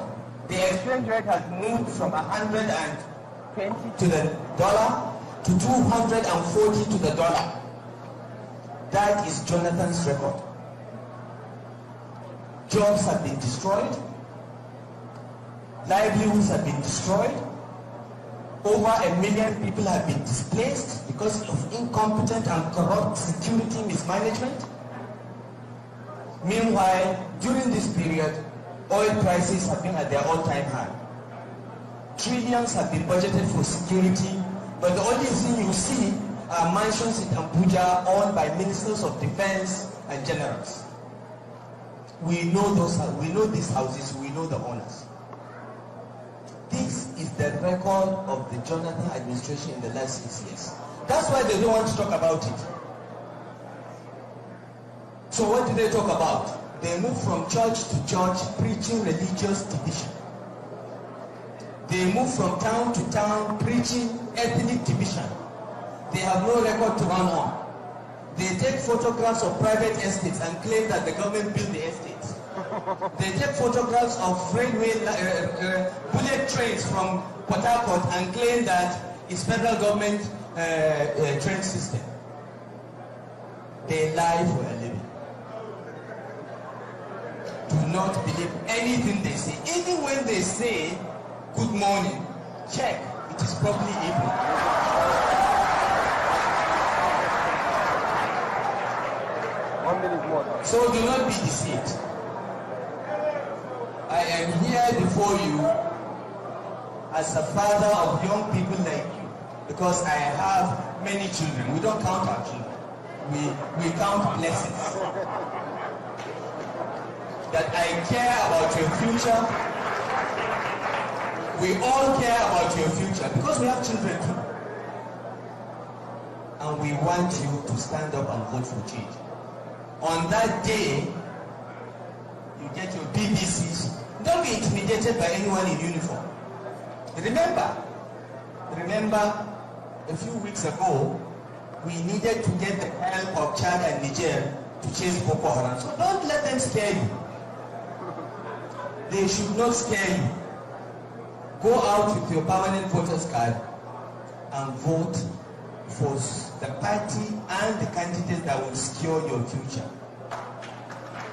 The exchange rate has moved from 120 to the dollar to 240 to the dollar. That is Jonathan's record. Jobs have been destroyed. Livelihoods have been destroyed. Over 1 million people have been displaced because of incompetent and corrupt security mismanagement. Meanwhile, during this period, oil prices have been at their all-time high. Trillions have been budgeted for security, but the only thing you see are mansions in Abuja owned by ministers of defense and generals. We know these houses, we know the owners. This is the record of the Jonathan administration in the last 6 years. That's why they don't want to talk about it. So what do they talk about? They move from church to church preaching religious division. They move from town to town preaching ethnic division. They have no record to run on. They take photographs of private estates and claim that the government built the estates. They take photographs of railway bullet trains from Port Harcourt and claim that it's federal government train system. They lie for a living. Do not believe anything they say. Even when they say good morning, check, it is probably evening. So do not be deceived. I am here before you as a father of young people like you because I have many children. We don't count our children. We count blessings. That I care about your future. We all care about your future because we have children too. And we want you to stand up and vote for change. On that day, you get your BBCs. Don't be intimidated by anyone in uniform. Remember, a few weeks ago, we needed to get the help of Chad and Niger to chase Boko Haram. So don't let them scare you. They should not scare you. Go out with your permanent voter's card and vote for the party and the candidate that will secure your future.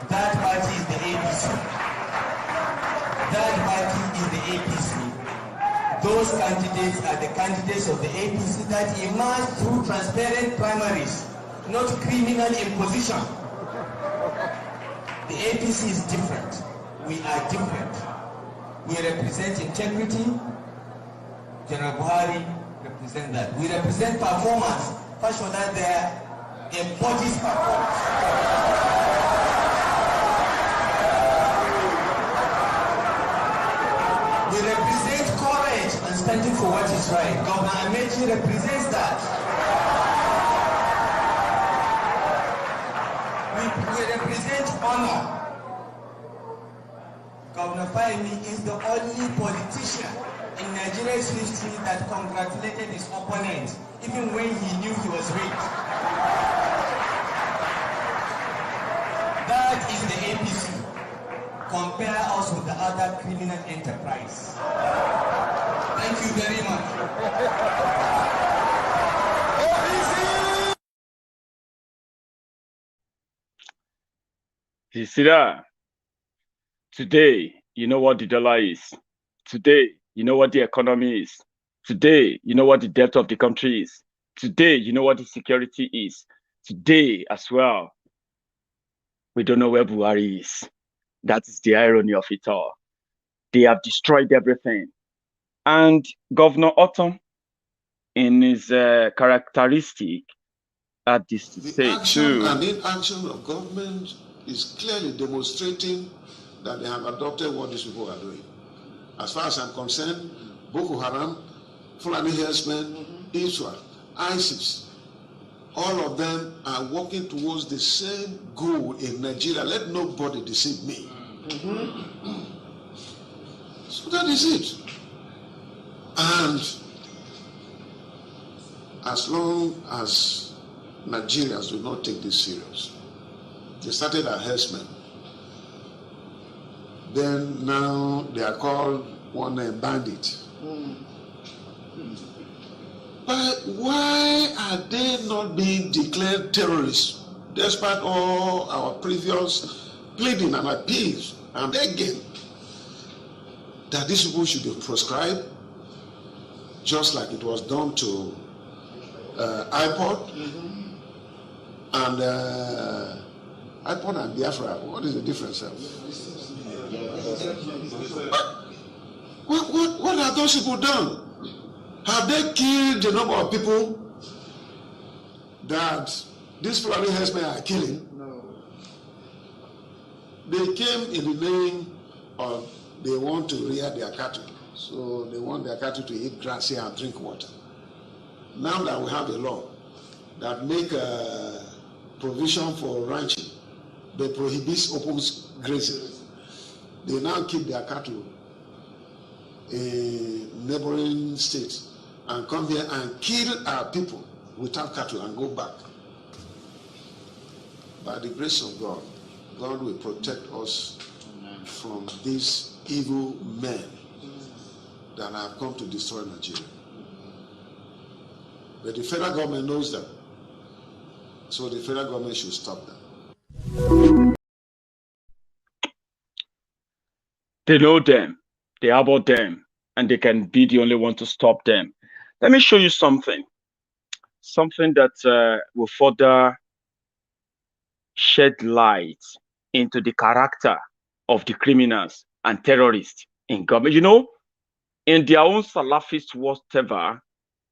That party is the APC. That party is the APC. Those candidates are the candidates of the APC that emerged through transparent primaries, not criminal imposition. The APC is different. We are different. We represent integrity. General Buhari represent that. We represent performance. Fashola there embodies performance. We represent courage and standing for what is right. Governor Amechi represents that. We represent honor. Governor Fahimi is the only politician in Nigeria's history that congratulated his opponent, even when he knew he was rigged. That is the APC. compare us with the other criminal enterprise. Thank you very much. You see that? Today, you know what the dollar is. Today, you know what the economy is. Today, you know what the debt of the country is. Today, you know what the security is. Today, as well, we don't know where Buhari is. That is the irony of it all. They have destroyed everything. And Governor Autumn, in his characteristic, had this to say action too. and inaction of government is clearly demonstrating that they have adopted what these people are doing. As far as I'm concerned, Boko Haram, Fulani herdsmen, Iswa, ISIS, all of them are working towards the same goal in Nigeria. Let nobody deceive me. So that is it. And as long as Nigerians do not take this serious, they started as herdsmen. Then now they are called one bandit. But why are they not being declared terrorists, despite all our previous pleading and appeals and begging that these people should be proscribed, just like it was done to iPod and iPod and Biafra? What is the difference? What have those people done? Have they killed the number of people that these Fulani herdsmen are killing? No. They came in the name of they want to rear their cattle. So they want their cattle to eat grass here and drink water. Now that we have a law that make a provision for ranching, they prohibit open grazing. They now keep their cattle in neighboring states and come here and kill our people without cattle and go back. By the grace of God, God will protect us from these evil men that have come to destroy Nigeria. But the federal government knows them, so the federal government should stop them. They know them, they harbor them, and they can be the only one to stop them. Let me show you something that will further shed light into the character of the criminals and terrorists in government. You know, in their own Salafist whatever,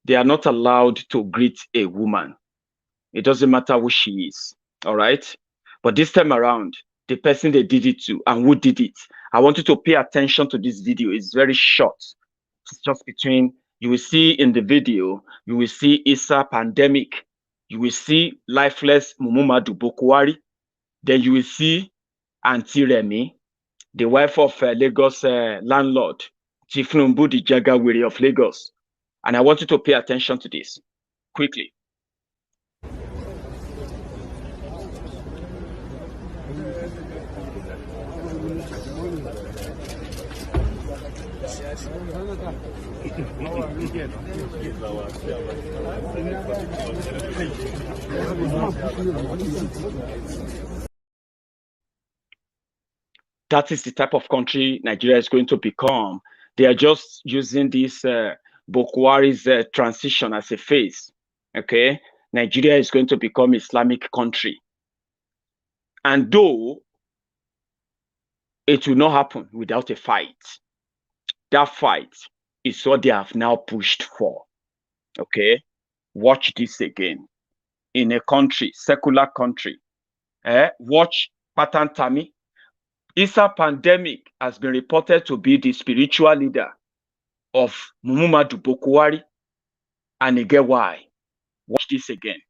they are not allowed to greet a woman. It doesn't matter who she is, all right? But this time around, the person they did it to and who did it, I want you to pay attention to this video. It's very short. It's just between, you will see in the video, you will see Issa Pandemic, you will see lifeless Mumumadu Bokwari, then you will see Auntie Remy, the wife of Lagos landlord, Chief Numbudi Jagawiri of Lagos. And I want you to pay attention to this quickly. That is the type of country Nigeria is going to become. They are just using this Bokwari's transition as a phase. Okay, Nigeria is going to become Islamic country, and though it will not happen without a fight, that fight is what they have now pushed for. Okay, watch this again. In a country, secular country, watch Pantami. Issa Pandemic has been reported to be the spiritual leader of Mumumadu Bokwari, and again why. Watch this again.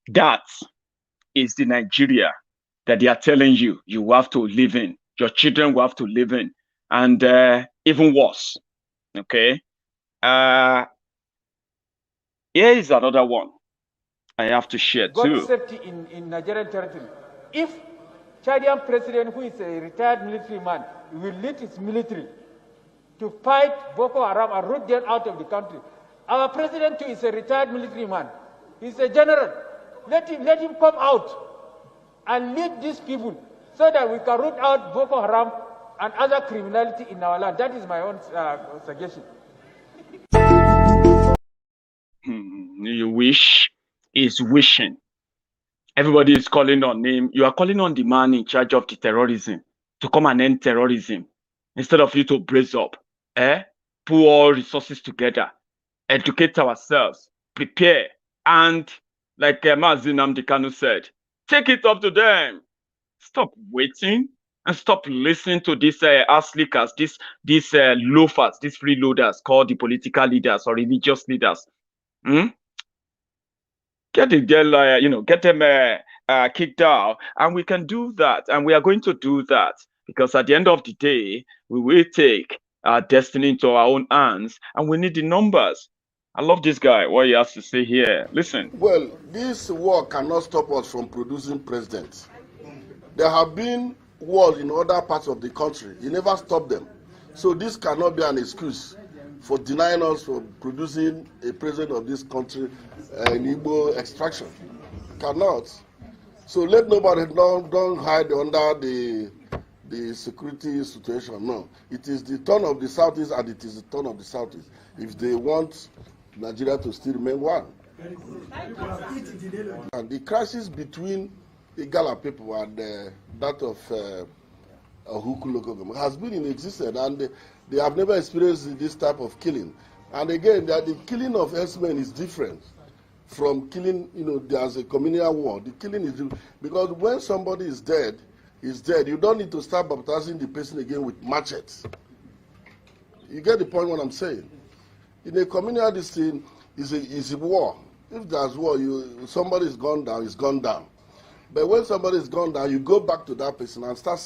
That is the Nigeria that they are telling you you have to live in, your children will have to live in, and even worse. Okay. Here is another one I have to share too. God safety in Nigerian territory. If Chadian president, who is a retired military man, will lead his military to fight Boko Haram and root them out of the country. Our president too is a retired military man. He's a general. Let him come out and lead these people so that we can root out Boko Haram and other criminality in our land. That is my own suggestion. You wish is wishing. Everybody is calling on him. You are calling on the man in charge of the terrorism to come and end terrorism instead of you to brace up, put all resources together, educate ourselves, prepare, and like Mazi Nnamdi Kanu said, take it up to them. Stop waiting and stop listening to these ass lickers, these loafers, these freeloaders called the political leaders or religious leaders. Get the girl, get them kicked out, and we can do that, and we are going to do that because at the end of the day, we will take our destiny into our own hands, and we need the numbers. I love this guy. What he has to say here. Listen. Well, this war cannot stop us from producing presidents. There have been wars in other parts of the country. You never stop them. So this cannot be an excuse for denying us from producing a president of this country in Igbo extraction. Cannot. So let nobody don't hide under the security situation. No. It is the turn of the Southeast and it is the turn of the Southeast. If they want Nigeria to still remain one. And the crisis between Igala people and that of Huku local government has been in existence, and they have never experienced this type of killing. And again, the killing of herdsmen is different from killing, there's a communal war. The killing is different because when somebody is dead, you don't need to start baptizing the person again with machetes. You get the point what I'm saying? In a communal, this thing is a war. If there's war, somebody is gone down, it's gone down. But when somebody is gone down, you go back to that person and start,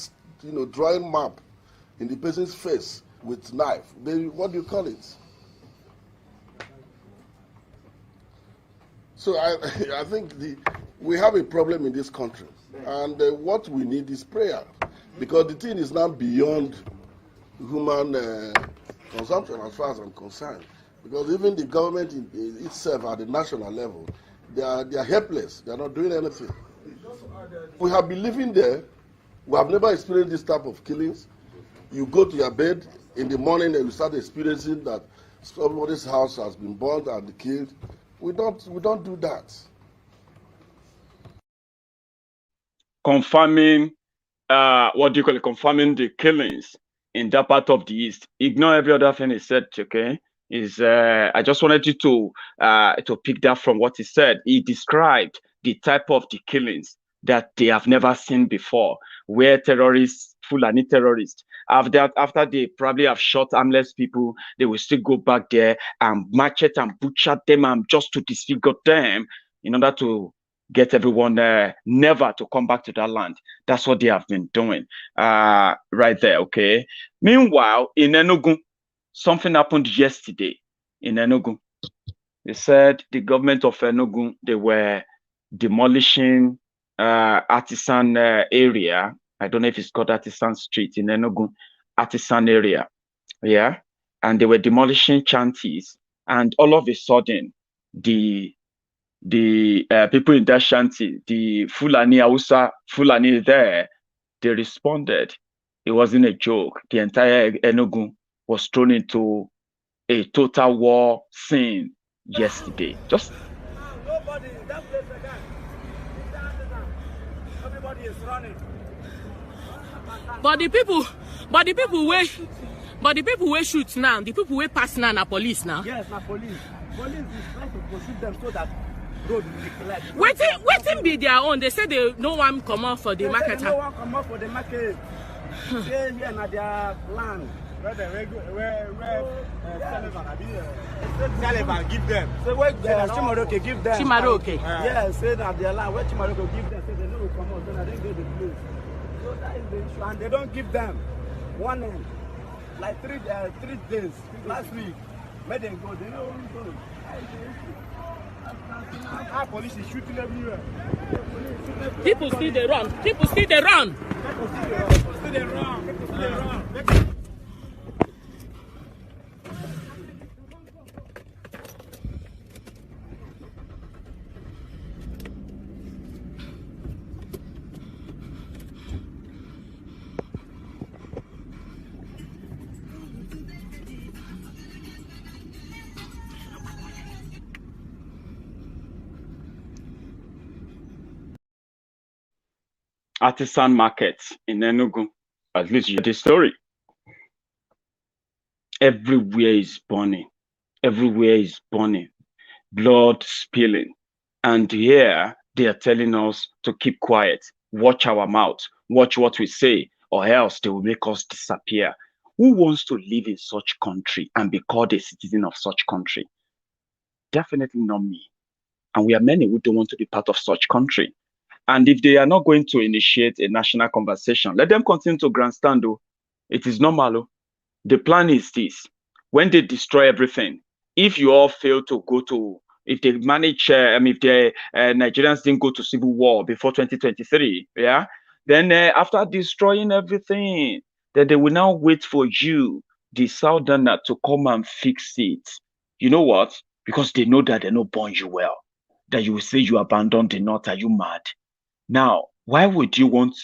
drawing map in the person's face with knife. What do you call it? So I think we have a problem in this country, and what we need is prayer, because the thing is now beyond human consumption as far as I'm concerned. Because even the government itself at the national level, they are helpless. They are not doing anything. We have been living there. We have never experienced this type of killings. You go to your bed in the morning and you start experiencing that somebody's house has been burned and killed. We don't do that. Confirming, confirming the killings in that part of the East. Ignore every other thing he said, okay? I just wanted you to pick that from what he said. He described the type of the killings that they have never seen before, where terrorists, Fulani terrorists, after they probably have shot harmless people, they will still go back there and machete and butcher them and just to disfigure them in order to get everyone never to come back to that land. That's what they have been doing right there, okay? Meanwhile, in Enugu, something happened yesterday in Enugu. They said the government of Enugu, they were demolishing artisan area. I don't know if it's called Artisan Street in Enugu, artisan area. Yeah. And they were demolishing shanties. And all of a sudden, the people in that shanty, the Fulani there, they responded. It wasn't a joke. The entire Enugu was thrown into a total war scene yesterday. Just nobody in that place again. Everybody is running. But the people where shoot now, the people where pass now na police now. Yes, na police. Police is trying to pursue them so that road will be cleared. Waiting be their own. They say they no one come out for the market. No one come out for the market. Stay here na their land. Sullivan give them. So where Chimaroke give them. Chimaroke. Yeah, say that they allow where Chimaroke give them, so they know will come out, so that they get the place. So that is the issue, and they don't give them one end. Like 3 days last week, made them go. They know where go. That is the issue. Our police is shooting everywhere. People still they run. People still they run. People still they run. People still they run. Artisan markets in Enugu. At least you hear the story. Everywhere is burning. Everywhere is burning. Blood spilling. And here they are telling us to keep quiet. Watch our mouth. Watch what we say, or else they will make us disappear. Who wants to live in such country and be called a citizen of such country? Definitely not me. And we are many who don't want to be part of such country. And if they are not going to initiate a national conversation, let them continue to grandstand. Though. It is normal. Though. The plan is this. When they destroy everything, if you all fail to go to, if they manage, if the Nigerians didn't go to civil war before 2023, yeah, then after destroying everything, then they will now wait for you, the Southerner, to come and fix it. You know what? Because they know that they don't born you well. That you will say you abandoned the North. Are you mad? Now, why would you want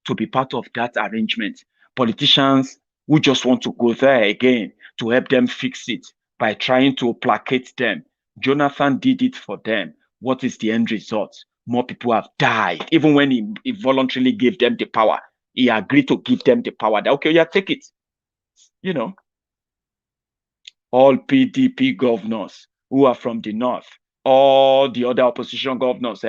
to be part of that arrangement? Politicians who just want to go there again to help them fix it by trying to placate them. Jonathan did it for them. What is the end result? More people have died. Even when he voluntarily gave them the power, he agreed to give them the power. That, okay, yeah, take it. You know, all PDP governors who are from the North, all the other opposition governors,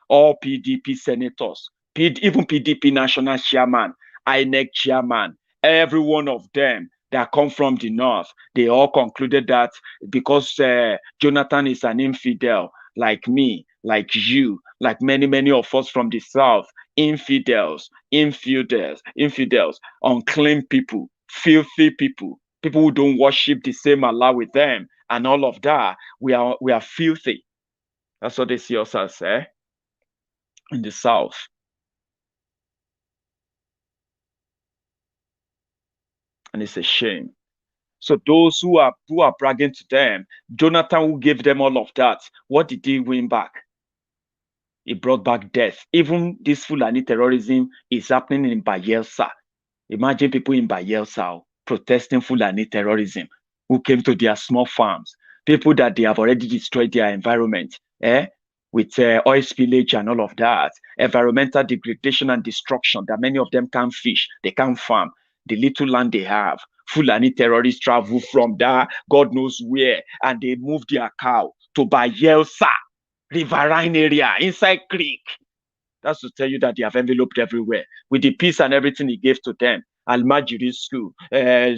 all PDP senators, even PDP national chairman, INEC chairman, every one of them that come from the North, they all concluded that because Jonathan is an infidel, like me, like you, like many, many of us from the South, infidels, unclean people, filthy people, people who don't worship the same Allah with them, and all of that, we are filthy. That's what they see us as, in the South. And it's a shame. So those who are bragging to them, Jonathan who gave them all of that, what did he win back? He brought back death. Even this Fulani terrorism is happening in Bayelsa. Imagine people in Bayelsa protesting Fulani terrorism, who came to their small farms, people that they have already destroyed their environment, with oil spillage and all of that, environmental degradation and destruction, that many of them can't fish, they can't farm, the little land they have. Fulani terrorists travel from there, God knows where, and they move their cow to Bayelsa, riverine area, inside creek. That's to tell you that they have enveloped everywhere with the peace and everything he gave to them. Almajiri school,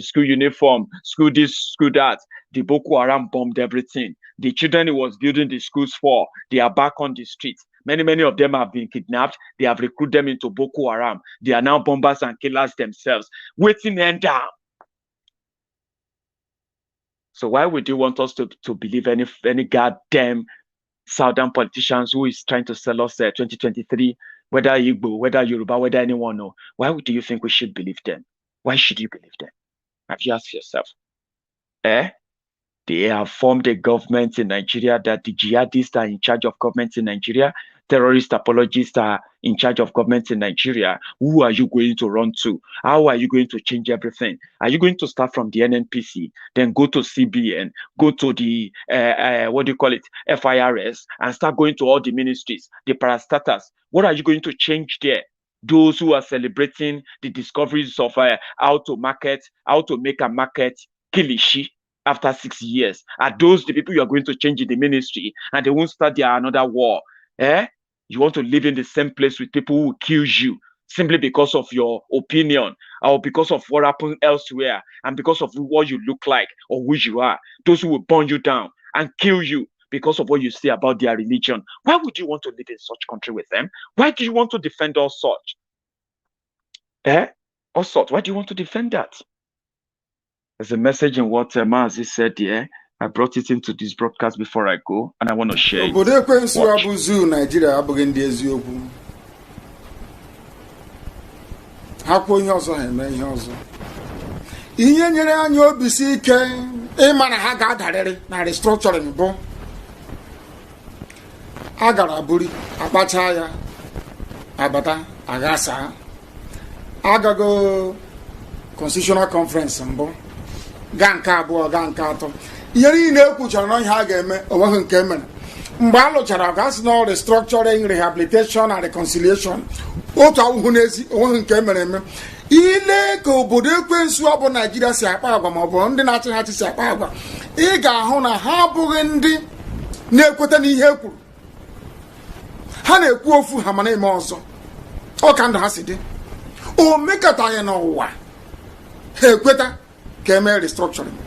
school uniform, school this, school that. The Boko Haram bombed everything. The children he was building the schools for, they are back on the streets. Many, many of them have been kidnapped. They have recruited them into Boko Haram. They are now bombers and killers themselves, waiting them down. So why would you want us to believe any goddamn Southern politicians who is trying to sell us 2023, whether Igbo, whether Yoruba, whether anyone know? Why do you think we should believe them? Why should you believe them? Have you asked yourself? They have formed a government in Nigeria that the jihadists are in charge of government in Nigeria. Terrorist apologists are in charge of government in Nigeria. Who are you going to run to? How are you going to change everything? Are you going to start from the NNPC, then go to CBN, go to the, FIRS, and start going to all the ministries, the parastatals? What are you going to change there? Those who are celebrating the discoveries of how to make a market kilishi after 6 years, are those the people you are going to change in the ministry, and they won't start another war? You want to live in the same place with people who will kill you simply because of your opinion or because of what happened elsewhere and because of what you look like or who you are. Those who will burn you down and kill you because of what you say about their religion. Why would you want to live in such country with them? Why do you want to defend all such? All sorts. Why do you want to defend that? There's a message in what Mazi said here. I brought it into this broadcast before I go, and I want to share it. Nigeria ihe nyere anyị obi si ike ịma na ha ga-adarịrị na restructuring bụ agara buri akpacha ya abata agasa agago constitutional conference mbụ ga nke abụọ ga nke atọ ihe niile ekwuchara na ihe a ga-eme onweghị nke emere mgbe a lụchara gasị na restructuring rehabilitation and reconciliation otu ahụhụ n'ezi onweghị nke emere eme ile ka obodo ekwensu ọ bụ Naijiria si akpa agwa ma ọ bụ ndị na-achị ha si akpa agwa ị ga-ahụ na ha abụghị ndị na-ekweta n'ihe e kwuru ha na-ekwu ofu ha ma na-eme ọzọ ọ ka ndụ ha si dị o mekọtaghị n'ụwa ha ekweta ka eme restructuring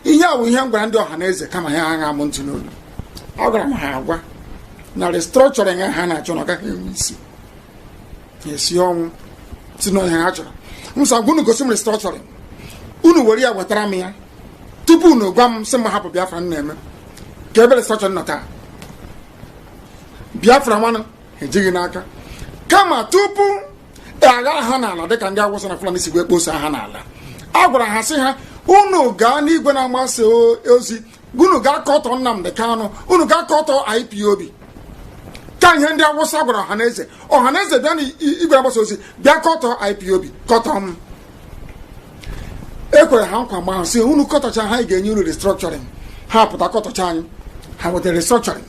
ihe a bụ ihe m gwara ndị ọha na eze kama ha agha m ntị n'olu ọ gwara m ha agwa na restructuring ha na-achọ na ọ gaghị enwe esi ọnwụ si na ihe ha chọrọ nsọ unu gosi m restructuring unu were ya wetara m ya tupu unu gwa m sị m hapụ Biafra na-eme ka ebe restructuring nọ taa Biafra nwanụ ejighị n'aka kama tupu agha ha n'ala dịka ndị Awụsa na Fulani si wee kposa ha n'ala a gwara ha sị ha unu gaa n'igwe na-agbasa ozi unu gaa kọtọ Nnamdi Kanu unu gaa kọtọ IPOB ka ihe ndị Awụsa gwara ọhaneze bịa n'igwe na-agbasa ozi bịa kọtọ IPOB kọtọ m ekwere ha nkwa ma sị unu kọtọcha ha ga-enye unu restructuring ha pụta kọtọcha anyị ha wetara restructuring.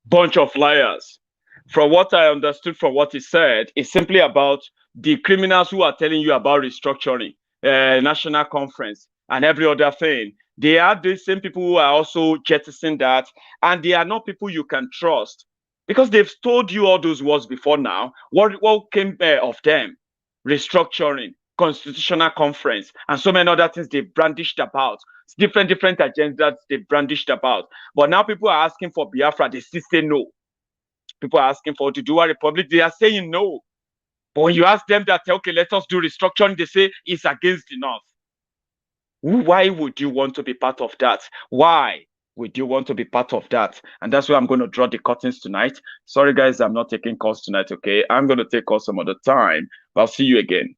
Bunch of liars. From what I understood from what he said, it's simply about the criminals who are telling you about restructuring, national conference, and every other thing. They are the same people who are also jettisoning that, and they are not people you can trust because they've told you all those words before now. What came of them? Restructuring, constitutional conference, and so many other things they brandished about. Different agendas they brandished about. But now people are asking for Biafra, they still say no. People are asking for the Dual Republic, they are saying no. But when you ask them that, okay, let us do restructuring, they say it's against the North. Why would you want to be part of that? Why would you want to be part of that? And that's why I'm going to draw the curtains tonight. Sorry, guys, I'm not taking calls tonight, okay? I'm going to take calls some other time. But I'll see you again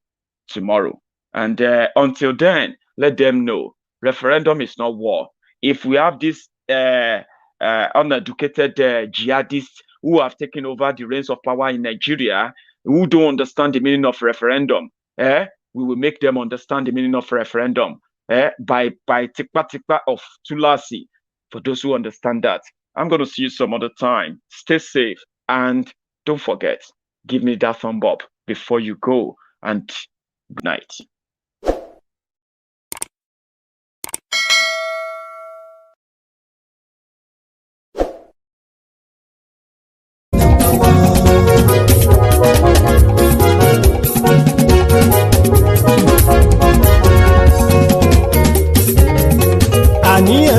tomorrow. And until then, let them know referendum is not war. If we have these uneducated jihadists who have taken over the reins of power in Nigeria, who don't understand the meaning of referendum, we will make them understand the meaning of referendum by tikpa of Tulasi. For those who understand that, I'm going to see you some other time. Stay safe and don't forget, give me that thumb up before you go, and good night.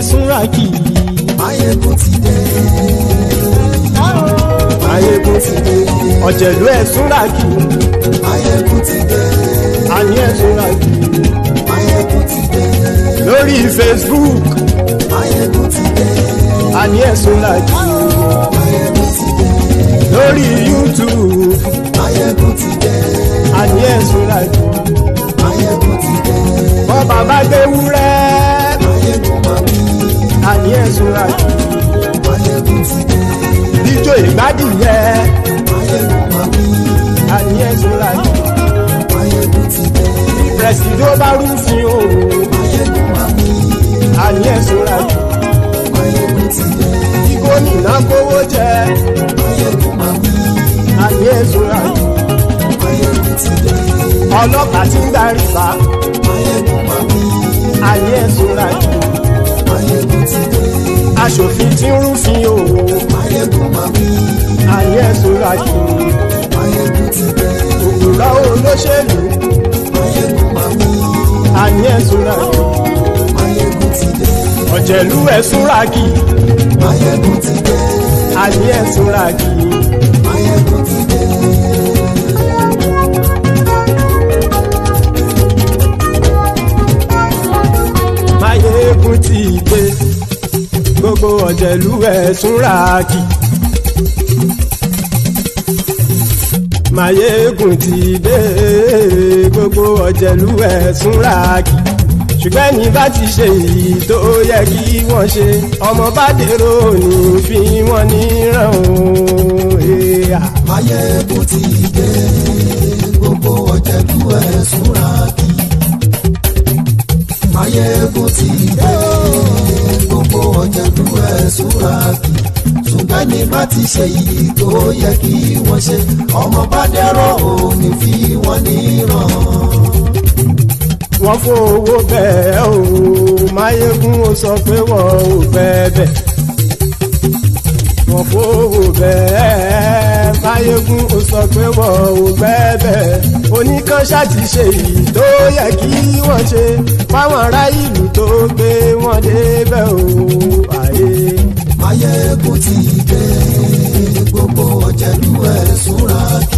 Suraki Maiyegun ti dé Maiyegun ti dé ọ̀jẹ̀lú ẹ̀ Suraki Maiyegun ti dé àní ẹ̀ Suraki Maiyegun ti dé lórí Facebook Maiyegun ti dé àní ẹ̀ Suraki Maiyegun ti dé lórí YouTube Maiyegun ti dé àní ẹ̀ Suraki Maiyegun ti dé bọ́ bàbá gbé wúrẹ́ àní ẹ̀ Suraki Maiyegun ti dé ijó ìgbádìyẹ àní ẹ̀ Suraki Maiyegun ti dé pẹ̀sìdó bá rúfin o àní ẹ̀ Suraki Maiyegun ti dé gómìnà kówó jẹ àní ẹ̀ Suraki Maiyegun ti dé ọlọ́pàá tí ń darí bá àní ẹ̀ Suraki Maiyegun ti dé aṣòfin tí ń rúfin o. Maiyegun máa wí. Ayé ṣọ́ra kí. Maiyegun ti dé. Òkúra olóṣèlú. Maiyegun máa wí. Ayé ṣọ́ra kí. Maiyegun ti dé. Ọ̀jẹ̀lú ẹ̀ ṣọ́ra kí. Maiyegun ti dé. Ayé ṣọ́ra kí. Maiyegun ti dé. Maiyegun ti dé. Gbogbo ọ̀jẹ̀lú ẹ̀ ṣọ́ra kí. Maiyegun ti dé. Gbogbo ọ̀jẹ̀lú ẹ̀ ṣọ́ra kí. Ṣùgbọ́n ní bá ti ṣe èyí tó yẹ kí wọ́n ṣe ọmọ bá dèrò ní fi wọ́n níran o. Maiyegun ti dé. Gbogbo ọ̀jẹ̀lú ẹ̀ ṣọ́ra kí. Maiyegun ti dé. Gbogbo ọ̀jẹ̀lú ẹ̀ ṣọ́ra kí. Ṣùgbọ́n ní bá ti ṣe èyí tó yẹ kí wọ́n ṣe ọmọ bá dèrò ní fi wọ́n níran. Wọ́n fowó bẹ́ẹ̀ o, Maiyegun ó sọ pé wọ́n ò bẹ́ẹ̀. Wọ́n fowó bẹ́ẹ̀, Maiyegun ó sọ pé wọ́n ò bẹ́ẹ̀. Oníkan ṣáàtì ṣe èyí tó yẹ kí wọ́n ṣe fáwọn ará ìlú tó gbé wọn débẹ̀ o. Maiyegun ti dé. Gbogbo ọ̀jẹ̀lú ẹ̀ ṣọ́ra kí.